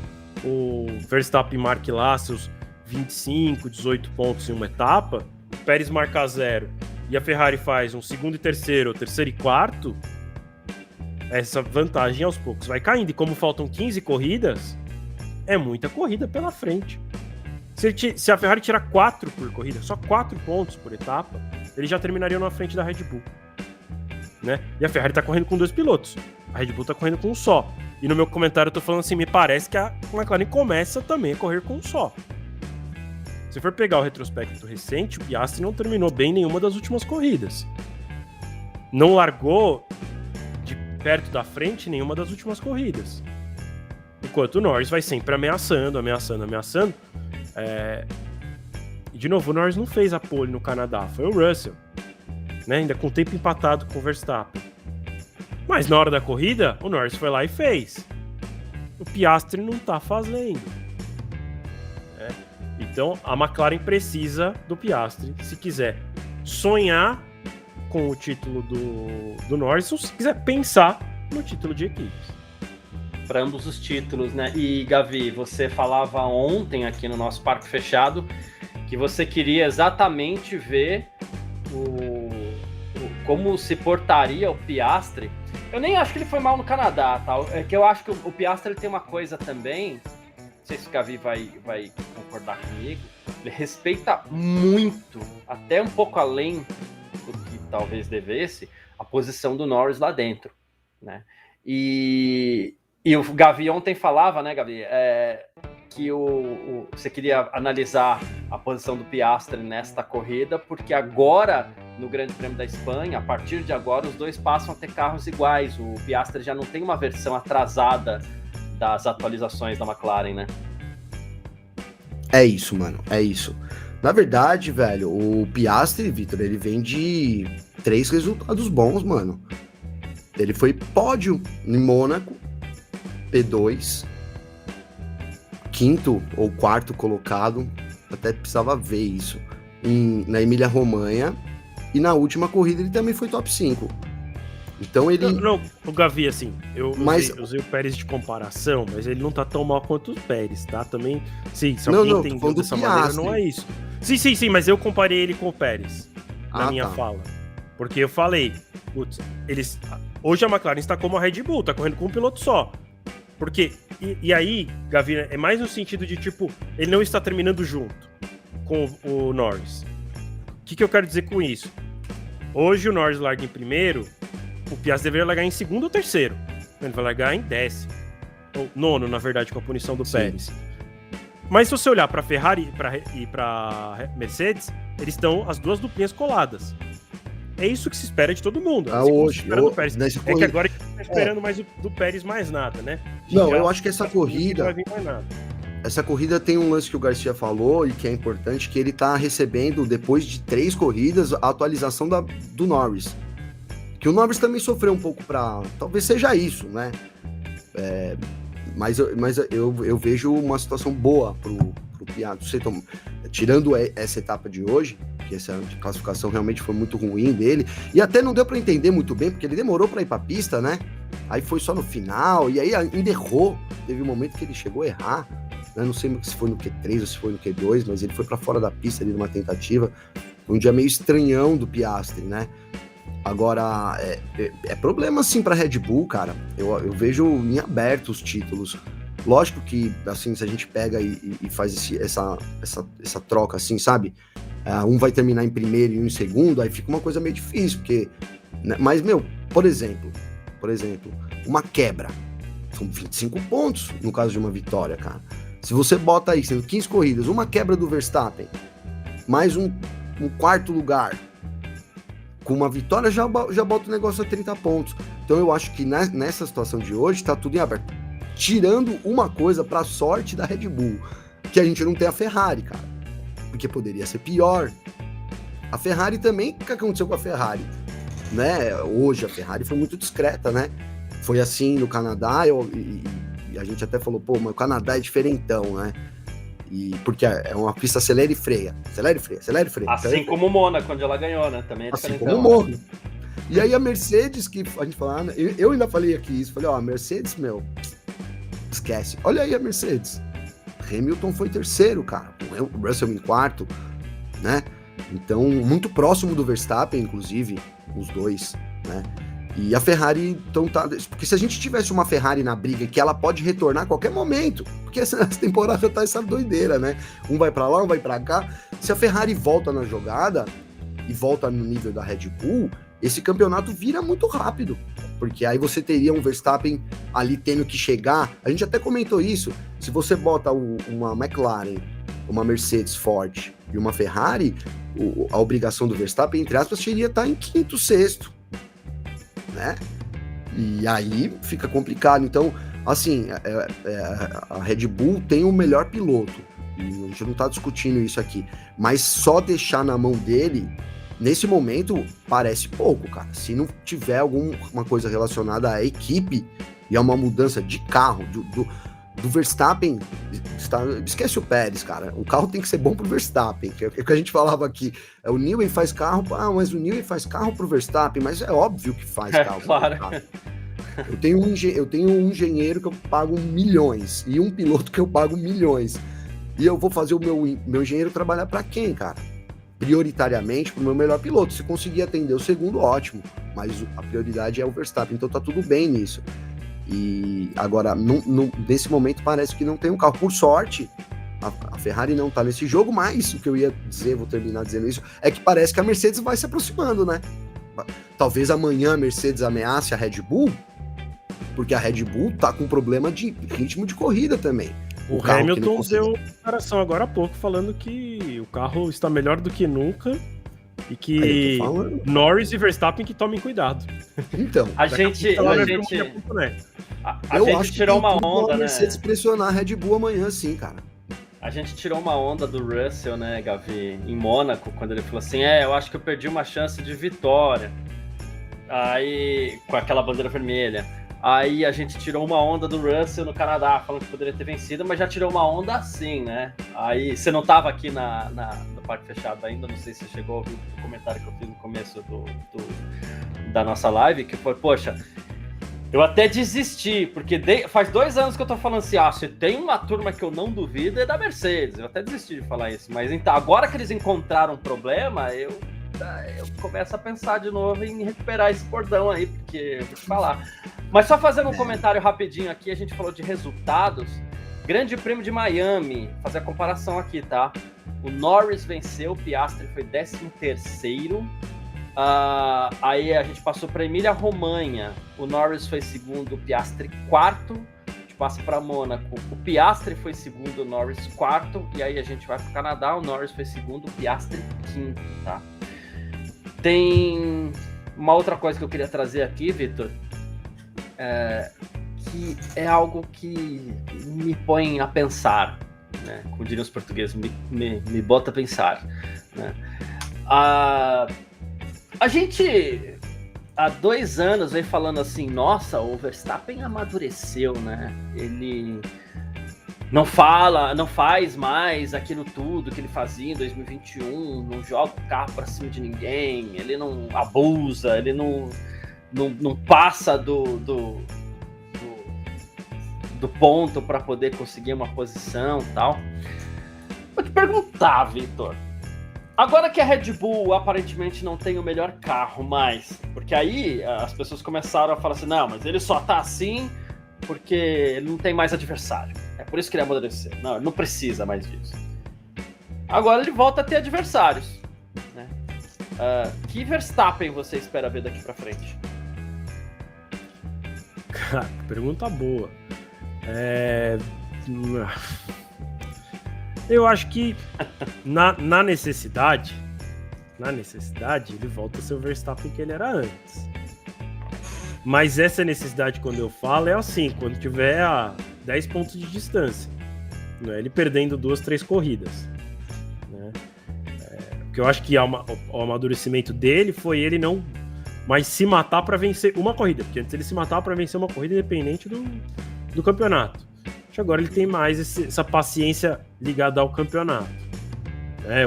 Verstappen marque lá seus 25, 18 pontos em uma etapa, o Pérez marca 0 e a Ferrari faz um segundo e terceiro, ou terceiro e quarto, essa vantagem aos poucos vai caindo. E como faltam 15 corridas, é muita corrida pela frente. Se a Ferrari tirar 4 por corrida, só 4 pontos por etapa, eles já terminariam na frente da Red Bull, né? E a Ferrari tá correndo com 2 pilotos, a Red Bull tá correndo com um só. E no meu comentário eu tô falando assim, me parece que a McLaren começa também a correr com um só. Se for pegar o retrospecto recente, o Piastri não terminou bem nenhuma das últimas corridas. Não largou de perto da frente nenhuma das últimas corridas. Enquanto o Norris vai sempre ameaçando. de novo, o Norris não fez a pole no Canadá, foi o Russell, né? Ainda com o tempo empatado com o Verstappen. Mas na hora da corrida, o Norris foi lá e fez. O Piastri não tá fazendo. Né? Então, a McLaren precisa do Piastri se quiser sonhar com o título do Norris ou se quiser pensar no título de equipes. Para ambos os títulos, né? E, Gavi, você falava ontem aqui no nosso Parque Fechado que você queria exatamente ver como se portaria o Piastri. Eu nem acho que ele foi mal no Canadá, tá? É que eu acho que o Piastri ele tem uma coisa também, não sei se o Gavi vai concordar comigo, ele respeita muito, até um pouco além do que talvez devesse, a posição do Norris lá dentro, né? E o Gavi ontem falava, né, Gavi, que você queria analisar a posição do Piastri nesta corrida, porque agora, no Grande Prêmio da Espanha, a partir de agora, os dois passam a ter carros iguais. O Piastri já não tem uma versão atrasada das atualizações da McLaren, né? É isso, mano, é isso. Na verdade, velho, o Piastri, Vitor, ele vem de 3 resultados bons, mano. Ele foi pódio em Mônaco, P2, quinto ou quarto colocado, até precisava ver isso, na Emília-Romanha, e na última corrida ele também foi top 5. Então ele... Não, o Gavi, assim, usei o Pérez de comparação, mas ele não tá tão mal quanto o Pérez, tá? Também, sim, se alguém entendeu dessa maneira, não é isso. Sim, mas eu comparei ele com o Pérez, na minha fala. Porque eu falei, putz, hoje a McLaren está como a Red Bull, tá correndo com um piloto só. Porque, e aí, Gavi, é mais no sentido de, tipo, ele não está terminando junto com o Norris. O que eu quero dizer com isso? Hoje o Norris larga em primeiro, o Piastri deveria largar em segundo ou terceiro. Ele vai largar em 10º. Ou nono, na verdade, com a punição do Pérez. Mas se você olhar para a Ferrari e para Mercedes, eles estão as duas duplinhas coladas. É isso que se espera de todo mundo. Hoje, do Pérez. É que agora a gente não tá esperando mais do Pérez mais nada, né? Não, eu acho que essa corrida... Não vai vir mais nada. Essa corrida tem um lance que o Garcia falou e que é importante, que ele tá recebendo, depois de 3 corridas, a atualização do Norris. Que o Norris também sofreu um pouco pra... Talvez seja isso, né? Mas eu vejo uma situação boa pro Piastri. Tirando essa etapa de hoje, que essa classificação realmente foi muito ruim dele, e até não deu pra entender muito bem, porque ele demorou pra ir pra pista, né? Aí foi só no final, e aí ainda errou. Teve um momento que ele chegou a errar, né? Não sei se foi no Q3 ou se foi no Q2, mas ele foi pra fora da pista ali numa tentativa. Foi um dia meio estranhão do Piastri, né? Agora, é problema sim pra Red Bull, cara. Eu vejo em aberto os títulos. Lógico que, assim, se a gente pega e faz essa troca, assim, sabe? Um vai terminar em primeiro e um em segundo, aí fica uma coisa meio difícil, porque... Né? Mas, por exemplo, uma quebra. São 25 pontos no caso de uma vitória, cara. Se você bota aí, sendo 15 corridas, uma quebra do Verstappen, mais um quarto lugar, com uma vitória já bota o negócio a 30 pontos. Então eu acho que nessa situação de hoje tá tudo em aberto. Tirando uma coisa pra sorte da Red Bull, que a gente não tem a Ferrari, cara. Porque poderia ser pior. A Ferrari também, o que aconteceu com a Ferrari? Né? Hoje a Ferrari foi muito discreta, né? Foi assim no Canadá, e a gente até falou, pô, mas o Canadá é diferentão, né? Porque é uma pista acelera e freia. Assim como o Mônaco, quando ela ganhou, né? Também é diferentão. Assim como o Mônaco. E aí a Mercedes, que a gente falava, eu ainda falei aqui isso, falei, a Mercedes, esquece. Olha aí a Mercedes. Hamilton foi terceiro, cara. O Russell em quarto, né? Então, muito próximo do Verstappen, inclusive, os dois, né? E a Ferrari, então tá... Porque se a gente tivesse uma Ferrari na briga, que ela pode retornar a qualquer momento, porque essa temporada tá essa doideira, né? Um vai pra lá, um vai pra cá. Se a Ferrari volta na jogada e volta no nível da Red Bull, esse campeonato vira muito rápido, porque aí você teria um Verstappen ali tendo que chegar. A gente até comentou isso. Se você bota uma McLaren, uma Mercedes forte e uma Ferrari, a obrigação do Verstappen, entre aspas, seria estar em quinto, sexto, né? E aí fica complicado. Então, assim, a Red Bull tem o melhor piloto, A gente não tá discutindo isso aqui. Mas só deixar na mão dele, nesse momento, parece pouco, cara. Se não tiver alguma coisa relacionada à equipe e a uma mudança de carro, do Verstappen, esquece o Pérez, cara. O carro tem que ser bom pro Verstappen, que é o que a gente falava aqui. O Newey faz carro, mas o Newey faz carro pro Verstappen, mas é óbvio que faz carro pro claro. Verstappen. Eu tenho um engenheiro que eu pago milhões e um piloto que eu pago milhões. E eu vou fazer o meu engenheiro trabalhar para quem, cara? Prioritariamente pro meu melhor piloto. Se conseguir atender o segundo, ótimo. Mas a prioridade é o Verstappen, então tá tudo bem nisso. E agora, nesse momento, parece que não tem um carro. Por sorte, a Ferrari não tá nesse jogo, mas o que eu ia dizer, vou terminar dizendo isso, é que parece que a Mercedes vai se aproximando, né? Talvez amanhã a Mercedes ameace a Red Bull, porque a Red Bull tá com problema de ritmo de corrida também. O Hamilton deu declaração agora há pouco falando que o carro está melhor do que e que Norris e Verstappen que tomem cuidado. Então, a gente tirou uma onda, né? Mercedes pressionar a Red Bull amanhã, sim, cara. A gente tirou uma onda do Russell, né, Gavi, em Mônaco, quando ele falou assim, eu acho que eu perdi uma chance de vitória. Aí, com aquela bandeira vermelha. Aí a gente tirou uma onda do Russell no Canadá, falando que poderia ter vencido, mas já tirou uma onda assim, né? Aí, você não estava aqui no Parque Fechado ainda, não sei se você chegou a ouvir o comentário que eu fiz no começo da nossa live, que foi, poxa, eu até desisti, porque faz 2 anos que eu tô falando assim, se tem uma turma que eu não duvido é da Mercedes, eu até desisti de falar isso, mas então, agora que eles encontraram um problema, eu começo a pensar de novo em recuperar esse cordão aí, porque eu vou te falar. Mas só fazendo um comentário rapidinho aqui, a gente falou de resultados. Grande Prêmio de Miami, fazer a comparação aqui, tá? O Norris venceu, o Piastri foi 13º. Aí a gente passou para Emília-Romanha, o Norris foi segundo, o Piastri quarto. A gente passa para Mônaco, o Piastri foi segundo, o Norris quarto. E aí a gente vai para o Canadá, o Norris foi segundo, o Piastri quinto, tá? Tem uma outra coisa que eu queria trazer aqui, Vitor, que é algo que me põe a pensar, né? Como diriam os portugueses, me bota a pensar, né? A gente, há 2 anos, vem falando assim, nossa, o Verstappen amadureceu, né? Ele não faz mais aquilo tudo que ele fazia em 2021, não joga o carro para cima de ninguém, ele não abusa, ele não passa do ponto para poder conseguir uma posição e tal. Vou te perguntar, Vitor, agora que a Red Bull aparentemente não tem o melhor carro mais, porque aí as pessoas começaram a falar assim, não, mas ele só tá assim porque ele não tem mais adversário. É por isso que ele amadureceu. Não, ele não precisa mais disso. Agora ele volta a ter adversários, né? Que Verstappen você espera ver daqui pra frente? Cara, pergunta boa. Eu acho que na necessidade, ele volta a ser o Verstappen que ele era antes. Mas essa necessidade, quando eu falo, é assim, quando tiver a 10 pontos de distância. Não é ele perdendo 2, 3 corridas. Né? Porque eu acho que o amadurecimento dele foi ele não mais se matar para vencer uma corrida. Porque antes ele se matava para vencer uma corrida independente do campeonato. Acho que agora ele tem mais essa paciência ligada ao campeonato.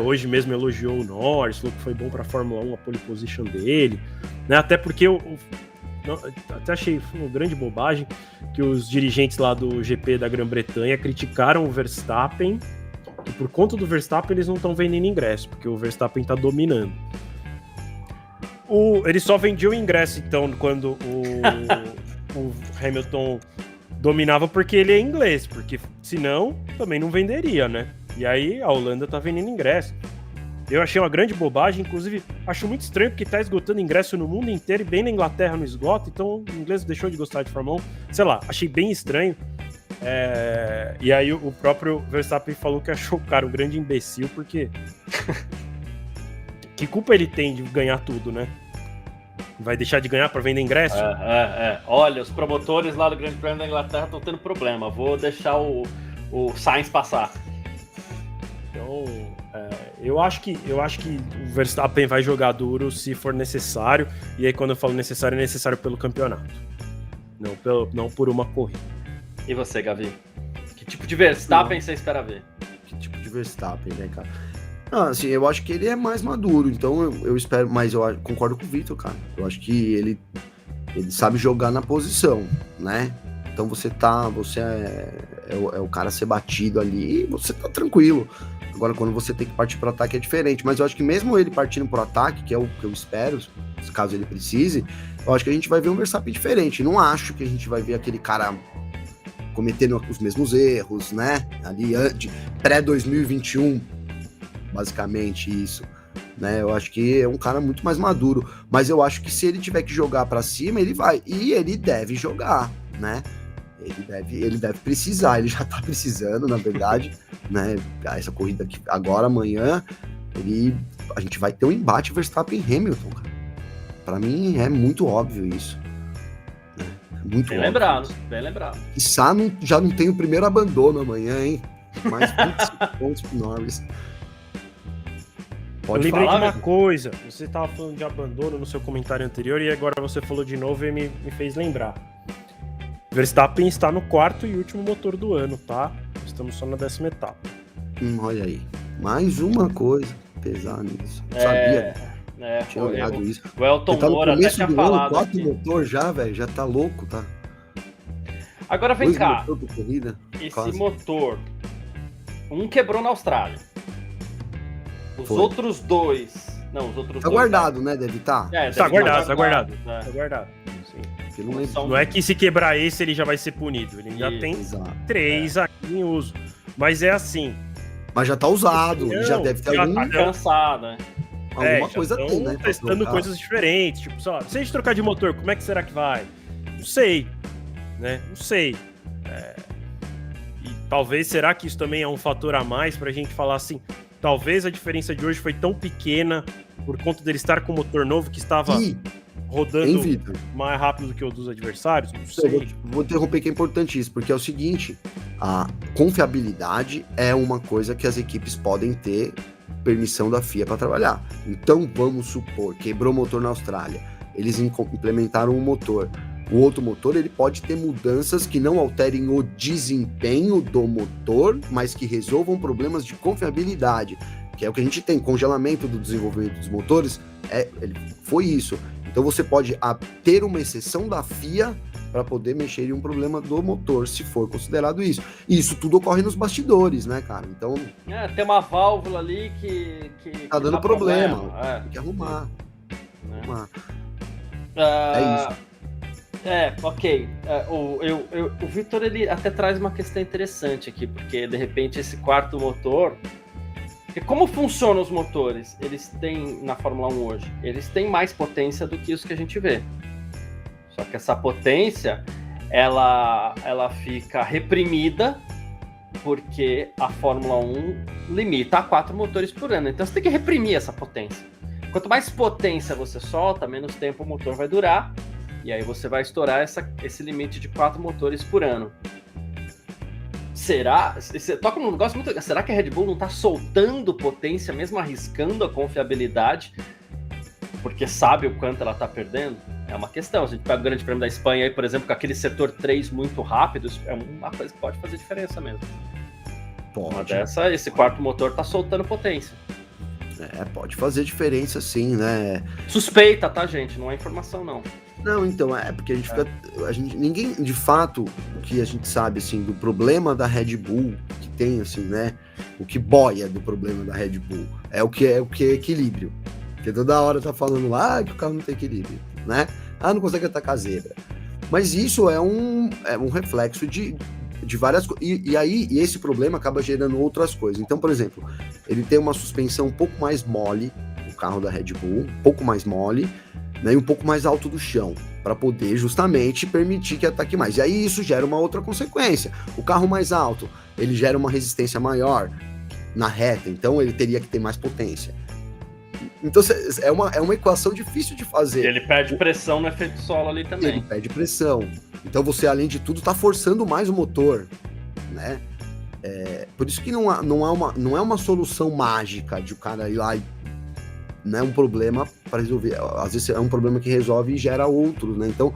Hoje mesmo elogiou o Norris, falou que foi bom para a Fórmula 1 a pole position dele. Né? Até porque até achei uma grande bobagem que os dirigentes lá do GP da Grã-Bretanha criticaram o Verstappen e por conta do Verstappen eles não estão vendendo ingresso, porque o Verstappen está dominando. Ele só vendia o ingresso então quando o Hamilton dominava porque ele é inglês, porque senão também não venderia, né? E aí a Holanda tá vendendo ingresso. Eu achei uma grande bobagem, inclusive acho muito estranho porque tá esgotando ingresso no mundo inteiro e bem na Inglaterra não esgota, então o inglês deixou de gostar de Fórmula 1. Sei lá, achei bem estranho. E aí o próprio Verstappen falou que achou o cara um grande imbecil, porque que culpa ele tem de ganhar tudo, né? Vai deixar de ganhar para vender ingresso? Olha, os promotores lá do Grande Prêmio da Inglaterra estão tendo problema, vou deixar o Sainz passar. Então, eu acho que o Verstappen vai jogar duro se for necessário, e aí quando eu falo necessário, é necessário pelo campeonato, não por uma corrida. E você, Gavi? Que tipo de Verstappen você espera ver? Que tipo de Verstappen, né, cara? Não, assim, eu acho que ele é mais maduro, então eu espero, mas eu concordo com o Vitor, cara. Eu acho que ele sabe jogar na posição, né? Então você é o cara a ser batido ali e você tá tranquilo. Agora, quando você tem que partir pro ataque é diferente, mas eu acho que mesmo ele partindo pro ataque, que é o que eu espero, caso ele precise, eu acho que a gente vai ver um Verstappen diferente. Não acho que a gente vai ver aquele cara cometendo os mesmos erros, né? Ali pré-2021, basicamente isso, né? Eu acho que é um cara muito mais maduro, mas eu acho que se ele tiver que jogar pra cima, ele vai, e ele deve jogar, né? Ele deve precisar, ele já tá precisando, na verdade, né? Essa corrida aqui, agora, amanhã, a gente vai ter um embate Verstappen e Hamilton, cara. Pra mim é muito óbvio isso. Né? Muito bem óbvio. Lembrado, bem lembrado. E já não tem o primeiro abandono amanhã, hein? Mais 25 pontos pro Norris. Eu lembrei de uma coisa, você estava falando de abandono no seu comentário anterior e agora você falou de novo e me fez lembrar. Verstappen está no 4º e último motor do ano, tá? Estamos só na 10ª etapa. Olha aí, mais uma coisa pesar nisso. Sabia? Tinha olhado isso. O Elton tá Moura até tinha falado. 4 motor já, velho, já tá louco, tá? Agora vem 2 cá. motor por corrida, esse quase. motor, um quebrou na Austrália. Os outros dois. Não, os outros tá dois. Guardado, né? Deve estar. Tá guardado. Né? Tá guardado. Sim. Não, não é que se quebrar esse ele já vai ser punido. Ele ainda tem 3 aqui em uso. Mas é assim. Mas já tá usado. Não, já deve ter já algum... tá cansado, né? Alguma coisa tem, né? Testando coisas diferentes. Tipo, só, se a gente trocar de motor, como é que será que vai? Não sei. Né? Não sei. E talvez, será que isso também é um fator a mais pra gente falar assim? Talvez a diferença de hoje foi tão pequena por conta dele estar com o motor novo que estava rodando mais rápido do que o dos adversários? Não sei. Vou interromper que é importante isso, porque é o seguinte, a confiabilidade é uma coisa que as equipes podem ter permissão da FIA para trabalhar. Então, vamos supor, quebrou o motor na Austrália, eles implementaram um motor. O outro motor, ele pode ter mudanças que não alterem o desempenho do motor, mas que resolvam problemas de confiabilidade, que é o que a gente tem, congelamento do desenvolvimento dos motores, foi isso. Então você pode ter uma exceção da FIA para poder mexer em um problema do motor, se for considerado isso. E isso tudo ocorre nos bastidores, né, cara? Então... tem uma válvula ali que tá dando problema. Tem que arrumar. É isso. Ok. O Vitor, ele até traz uma questão interessante aqui, porque de repente esse 4º motor... Porque como funcionam os motores? Eles têm, na Fórmula 1 hoje, eles têm mais potência do que isso que a gente vê. Só que essa potência, ela fica reprimida porque a Fórmula 1 limita a 4 motores por ano. Então você tem que reprimir essa potência. Quanto mais potência você solta, menos tempo o motor vai durar. E aí você vai estourar esse limite de 4 motores por ano. Será? Você toca num negócio muito... Será que a Red Bull não está soltando potência, mesmo arriscando a confiabilidade, porque sabe o quanto ela está perdendo? É uma questão. Se a gente pega o Grande Prêmio da Espanha, aí, por exemplo, com aquele setor 3 muito rápido, é uma coisa que pode fazer diferença mesmo. Uma dessa, esse 4º motor está soltando potência. Pode fazer diferença sim, né? Suspeita, tá, gente? Não é informação, não. Não, então, porque a gente fica... ninguém, de fato, o que a gente sabe, assim, do problema da Red Bull, que tem, assim, né? O que boia do problema da Red Bull é o que é equilíbrio. Porque toda hora tá falando lá que o carro não tem equilíbrio, né? Não consegue atacar a zebra. Mas isso é um reflexo de várias coisas. E esse problema acaba gerando outras coisas. Então, por exemplo, ele tem uma suspensão um pouco mais mole, o carro da Red Bull, um pouco mais mole, né, e um pouco mais alto do chão, para poder justamente permitir que ataque mais. E aí isso gera uma outra consequência. O carro mais alto, ele gera uma resistência maior na reta, então ele teria que ter mais potência. Então é uma equação difícil de fazer. Ele perde pressão no efeito solo ali também. Ele perde pressão. Então você, além de tudo, está forçando mais o motor, né? Por isso que não é uma solução mágica de o cara ir lá e não é um problema para resolver. Às vezes é um problema que resolve e gera outros, né? Então,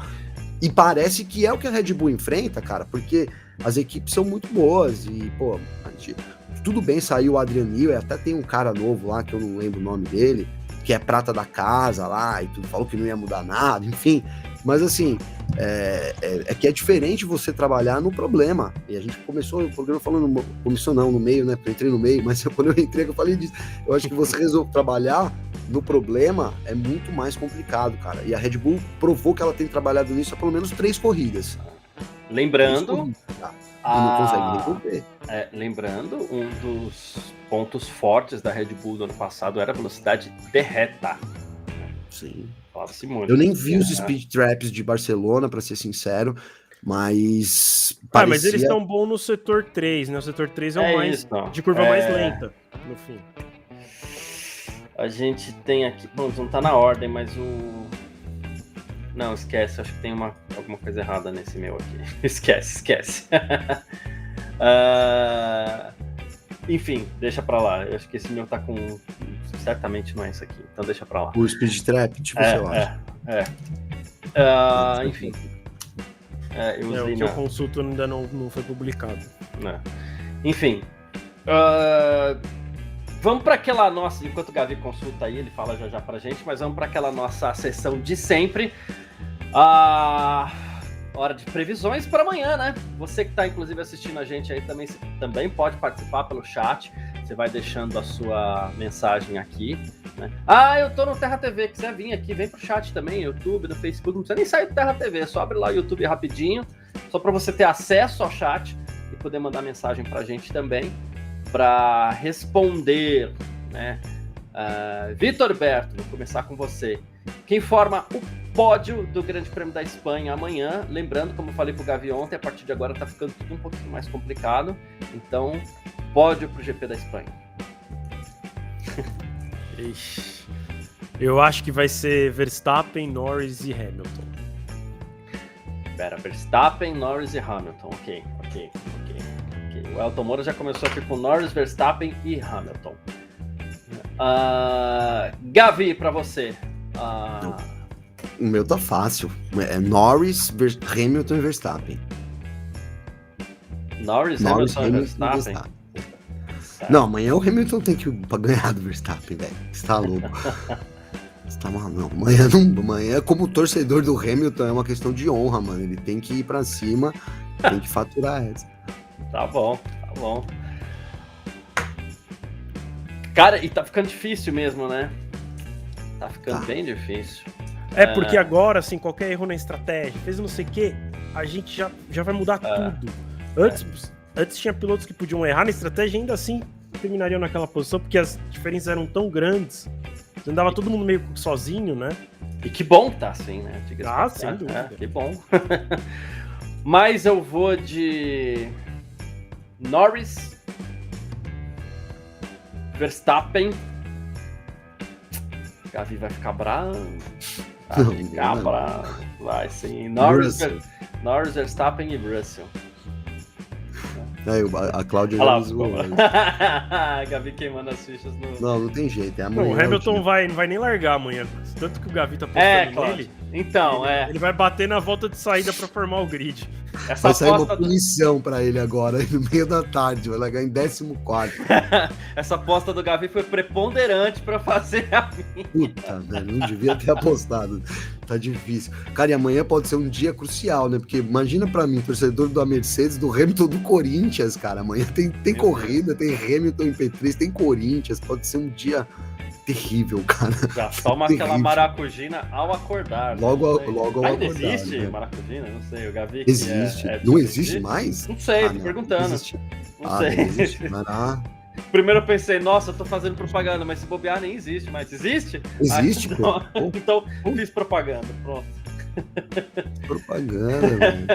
e parece que é o que a Red Bull enfrenta, cara, porque as equipes são muito boas e, pô, tudo bem, saiu o Adrian Newey, até tem um cara novo lá, que eu não lembro o nome dele, que é prata da casa lá, e tudo, falou que não ia mudar nada, enfim. Mas assim, é que é diferente você trabalhar no problema. E a gente começou o programa falando, começou não, no meio, né? Eu entrei no meio, mas quando eu entrei, eu falei disso. Eu acho que você resolve trabalhar no problema é muito mais complicado, cara. E a Red Bull provou que ela tem trabalhado nisso há pelo menos 3 corridas. Lembrando, e não consegue resolver. Lembrando, um dos pontos fortes da Red Bull do ano passado era a velocidade de reta. Sim. Muito. Eu nem vi os speed traps de Barcelona, para ser sincero, mas mas eles estão bons no setor 3, né? O setor 3 é o mais isso, não. de curva mais lenta, no fim. A gente tem aqui, bom, não tá na ordem, mas o... Não, esquece, acho que tem alguma coisa errada nesse meu aqui. Esquece. Enfim, deixa pra lá. Eu acho que esse meu tá com... Certamente não é isso aqui, então deixa pra lá. O speed trap, tipo, eu acho. Enfim. Eu usei o que eu consulto ainda não foi publicado. Enfim. Vamos para aquela nossa... Enquanto o Gavi consulta aí, ele fala já pra gente, mas vamos para aquela nossa sessão de sempre. Hora de previsões para amanhã, né? Você que está, inclusive, assistindo a gente aí também pode participar pelo chat. Você vai deixando a sua mensagem aqui, né? Eu tô no Terra TV, quiser vir aqui, vem pro chat também, YouTube, no Facebook, não precisa nem sair do Terra TV, só abre lá o YouTube rapidinho, só para você ter acesso ao chat e poder mandar mensagem pra gente também, para responder, né? Vitor Berto, vou começar com você. Quem forma o pódio do Grande Prêmio da Espanha amanhã? Lembrando, como eu falei pro Gavi ontem, a partir de agora tá ficando tudo um pouquinho mais complicado, então pódio pro GP da Espanha. Ixi. Eu acho que vai ser Verstappen, Norris e Hamilton. Verstappen, Norris e Hamilton. Ok. O Elton Moura já começou aqui com Norris, Verstappen e Hamilton. Gavi, pra você. O meu tá fácil. É Norris, Hamilton e Verstappen. Hamilton e Verstappen. Não, amanhã o Hamilton tem que ir pra ganhar do Verstappen, velho. Você tá louco. Você tá maluco. Amanhã, como torcedor do Hamilton, é uma questão de honra, mano. Ele tem que ir pra cima, tem que faturar essa. Tá bom. Cara, e tá ficando difícil mesmo, né? Tá ficando bem difícil. Porque agora, assim, qualquer erro na estratégia, fez não sei o quê, a gente já vai mudar tudo. Antes tinha pilotos que podiam errar na estratégia e ainda assim terminariam naquela posição, porque as diferenças eram tão grandes. Andava todo mundo meio sozinho, né? E que bom que tá assim, né? Sem dúvida. Que bom. Mas eu vou de Norris, Verstappen. Gavi vai ficar bravo. Vai sim. Norris, Verstappen e Russell. A Cláudia já me zoou. Gavi queimando as fichas no... Não tem jeito. É amanhã. O Hamilton não vai nem largar amanhã. Tanto que o Gavi tá postando nele. Então, ele vai bater na volta de saída pra formar o grid. Vai sair uma punição pra ele agora, no meio da tarde. Vai largar em 14º. Essa aposta do Gavi foi preponderante pra fazer a minha. Puta, velho, não devia ter apostado. Tá difícil. Cara, e amanhã pode ser um dia crucial, né? Porque imagina pra mim, torcedor da Mercedes, do Hamilton, do Corinthians, cara. Amanhã tem corrida, tem Hamilton em P3, tem Corinthians. Pode ser um dia terrível, cara. Já toma aquela maracujina ao acordar. Logo ao Ainda acordar. Existe né? Maracujina? Não sei, o Gavi... Existe. Não existe mais? Não sei, tô perguntando. Existe. Não sei. Não existe. Primeiro eu pensei, nossa, eu tô fazendo propaganda, mas se bobear nem existe mais. Existe? Existe, pô. Então, fiz propaganda, pronto. Propaganda, velho.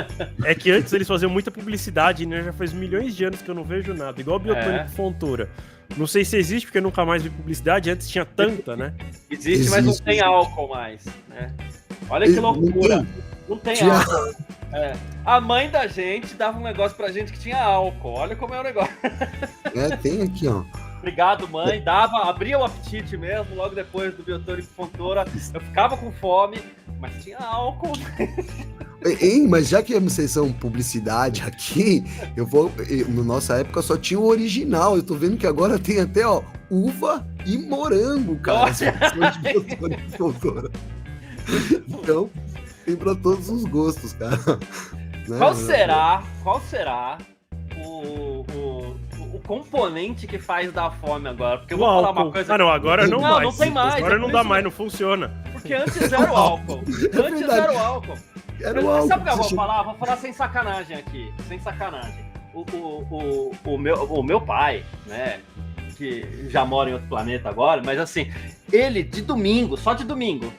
É que antes eles faziam muita publicidade, né? Já faz milhões de anos que eu não vejo nada. Igual o Biotônico Fontoura. Não sei se existe, porque eu nunca mais vi publicidade. Antes tinha tanta, né? Existe, mas não tem álcool mais, né? Olha que loucura. Não tem Tinha- álcool. A mãe da gente dava um negócio pra gente que tinha álcool. Olha como é o negócio. Tem aqui, ó. Obrigado, mãe. Abria o apetite mesmo, logo depois do Biotônico Fontoura. Eu ficava com fome, mas tinha álcool. Hein, mas já que vocês são publicidade aqui, na nossa época só tinha o original. Eu tô vendo que agora tem até, ó, uva e morango, cara. As versões de Biotônico Fontoura. Então, tem pra todos os gostos, cara. Né? Qual será o componente que faz dar fome agora? Porque eu vou falar uma coisa. Não, agora não mais. Não tem mais. Agora não dá mais, não funciona. Porque antes era o álcool. Antes era o álcool. Era o álcool. Sabe o que eu vou falar? Vou falar sem sacanagem aqui. Sem sacanagem. O meu pai, né? Que já mora em outro planeta agora, mas assim, ele de domingo, só de domingo,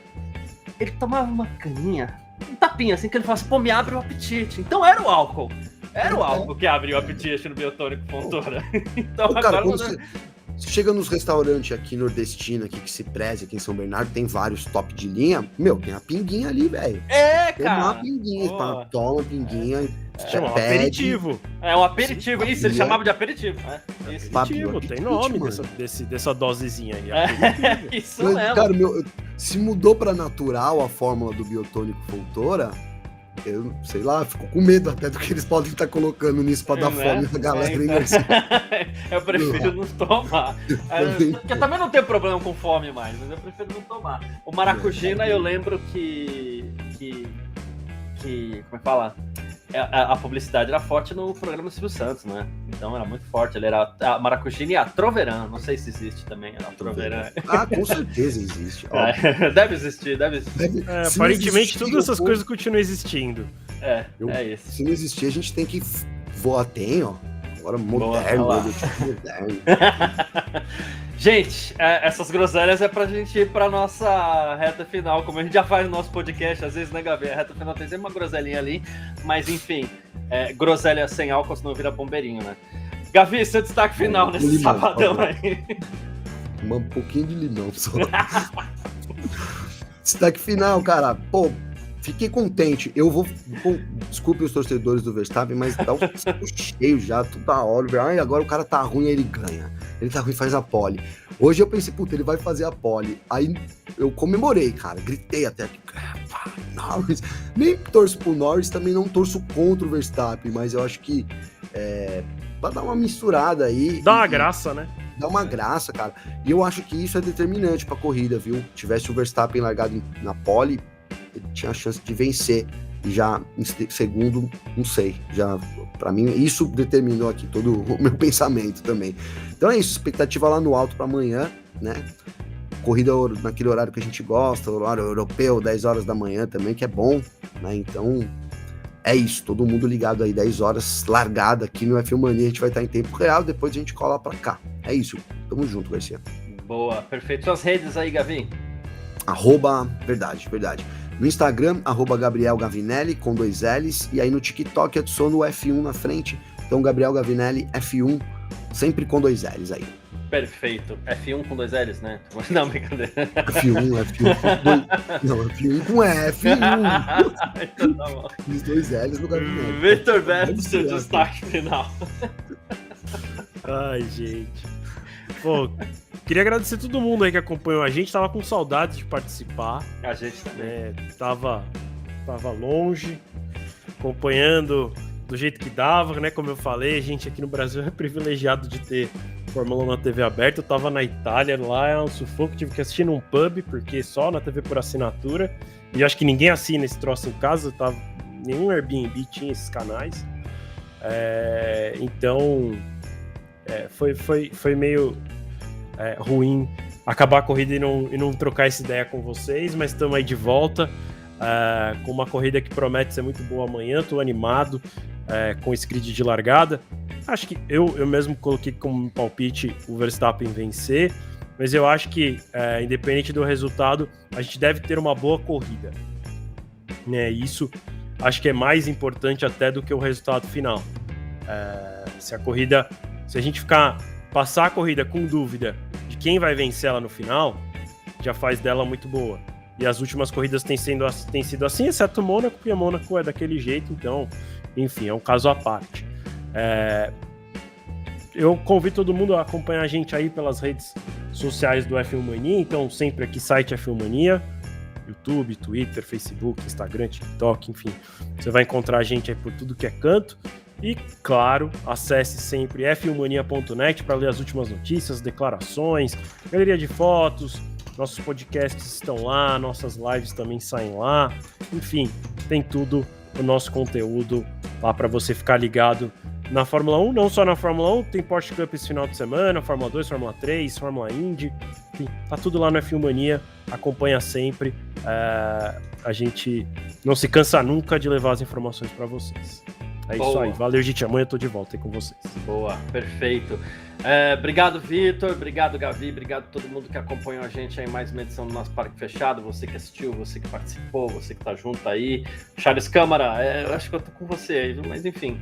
ele tomava uma caninha, um tapinha assim, que ele falava assim, pô, me abre o apetite. Então era o álcool. Era o álcool que abriu o apetite no Biotônico Fontoura. Então Cara, agora quando você chega nos restaurantes aqui nordestinos, aqui que se preze, aqui em São Bernardo, tem vários top de linha. Meu, tem a pinguinha ali, velho. Tem cara. uma pinguinha, toma pinguinha. Chama aperitivo. É um aperitivo, isso, ele chamava de aperitivo. Isso. Aperitivo, tem nome dessa dosezinha aí. Isso Mas, mesmo. cara, se mudou pra natural a fórmula do Biotônico Fontoura, eu sei lá, fico com medo até do que eles podem estar colocando nisso pra dar fome na galera, hein, Garcia? Eu prefiro não tomar. Porque eu também não tenho problema com fome mais, mas eu prefiro não tomar. O maracujina, eu lembro que como é que fala? A publicidade era forte no programa do Silvio Santos, né? Então era muito forte. Ele era a maracujina e a Troveran. Não sei se existe também a Troveran. Ah, com certeza existe. Deve existir. Aparentemente todas essas coisas continuam existindo. É isso. Se não existir, a gente tem que voar. Tem, ó. Agora moderno. Gente, essas groselhas é pra gente ir pra nossa reta final, como a gente já faz no nosso podcast, às vezes, né, Gabi? A reta final tem sempre uma groselinha ali, mas enfim, groselha sem álcool, senão vira bombeirinho, né? Gavi, seu destaque final nesse limão, sabadão aí. Um pouquinho de limão só. Destaque final, cara. Pô, fiquei contente. Eu vou. Desculpe os torcedores do Verstappen, mas tá o saco cheio já, tudo a hora. Ai, agora o cara tá ruim, aí ele ganha. Ele tá ruim, faz a pole. Hoje eu pensei, puta, ele vai fazer a pole. Aí eu comemorei, cara. Gritei até aqui. Norris. Nem torço pro Norris, também não torço contra o Verstappen, mas eu acho que pra dar uma misturada aí. Dá uma graça, né? Dá uma graça, cara. E eu acho que isso é determinante pra corrida, viu? Tivesse o Verstappen largado na pole, ele tinha a chance de vencer. E já em segundo, não sei. Já, pra mim, isso determinou aqui todo o meu pensamento também. Então é isso, expectativa lá no alto pra amanhã, né? Corrida naquele horário que a gente gosta, horário europeu, 10 horas da manhã também, que é bom, né? Então, é isso, todo mundo ligado aí, 10 horas, largada aqui no F1 Mania, a gente vai estar em tempo real, depois a gente cola pra cá. É isso, tamo junto, Garcia. Boa, perfeito. Suas redes aí, Gavi? Verdade. No Instagram, Gabriel Gavinelli, com 2 L's, e aí no TikTok adiciono o F1 na frente, então Gabriel Gavinelli, F1, sempre com 2 L's aí. Perfeito. F1 com 2 L's, né? Não, brincadeira. F1 com 2... Não, F1 com F1. Então tá bom. Os 2 L's no Gavinelli. Vitor Berto, seu destaque final. Ai, gente. Pô, queria agradecer todo mundo aí que acompanhou a gente. Tava com saudades de participar. A gente também. Tava longe, acompanhando do jeito que dava, né? Como eu falei, a gente aqui no Brasil é privilegiado de ter Fórmula 1 na TV aberta. Eu tava na Itália, lá é um sufoco, tive que assistir num pub, porque só na TV por assinatura. E eu acho que ninguém assina esse troço em casa, nenhum Airbnb tinha esses canais. Então, foi meio ruim acabar a corrida e não trocar essa ideia com vocês, mas estamos aí de volta com uma corrida que promete ser muito boa amanhã. Estou animado com esse grid de largada. Acho que eu mesmo coloquei como palpite o Verstappen vencer, mas eu acho que, independente do resultado, a gente deve ter uma boa corrida, né? Isso acho que é mais importante até do que o resultado final. Se a gente passar a corrida com dúvida de quem vai vencer ela no final, já faz dela muito boa. e as últimas corridas têm sido assim, exceto Mônaco, porque Mônaco é daquele jeito, então, enfim, é um caso à parte. Eu convido todo mundo a acompanhar a gente aí pelas redes sociais do F1 Mania, então sempre aqui, site F1 Mania, YouTube, Twitter, Facebook, Instagram, TikTok, enfim, você vai encontrar a gente aí por tudo que é canto. E, claro, acesse sempre f1mania.net para ler as últimas notícias, declarações, galeria de fotos, nossos podcasts estão lá, nossas lives também saem lá, enfim, tem tudo o nosso conteúdo lá para você ficar ligado na Fórmula 1, não só na Fórmula 1, tem Porsche Cup esse final de semana, Fórmula 2, Fórmula 3, Fórmula Indy, enfim, tá tudo lá no F1 Mania, acompanha sempre, a gente não se cansa nunca de levar as informações para vocês. É Boa. Isso aí, valeu, gente, amanhã eu tô de volta aí com vocês. Boa, perfeito. Obrigado, Vitor, obrigado, Gavi, obrigado a todo mundo que acompanhou a gente aí em mais uma edição do nosso Parque Fechado, você que assistiu, você que participou, você que tá junto aí. Charles Câmara, eu acho que eu tô com você aí, mas enfim,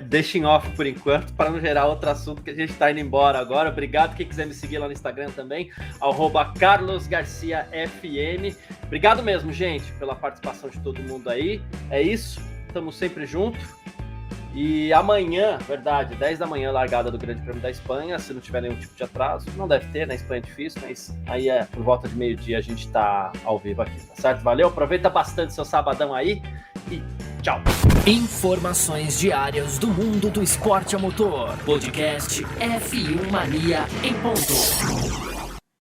deixa em off por enquanto, para não gerar outro assunto que a gente tá indo embora agora. Obrigado, quem quiser me seguir lá no Instagram também, @CarlosGarciaFM. Obrigado mesmo, gente, pela participação de todo mundo aí, é isso. Estamos sempre juntos. E amanhã, verdade, 10 da manhã, largada do Grande Prêmio da Espanha. Se não tiver nenhum tipo de atraso, não deve ter, na Espanha é difícil, mas aí por volta de meio-dia a gente tá ao vivo aqui, tá certo? Valeu, aproveita bastante seu sabadão aí e tchau. Informações diárias do mundo do esporte a motor. Podcast F1 Mania em ponto.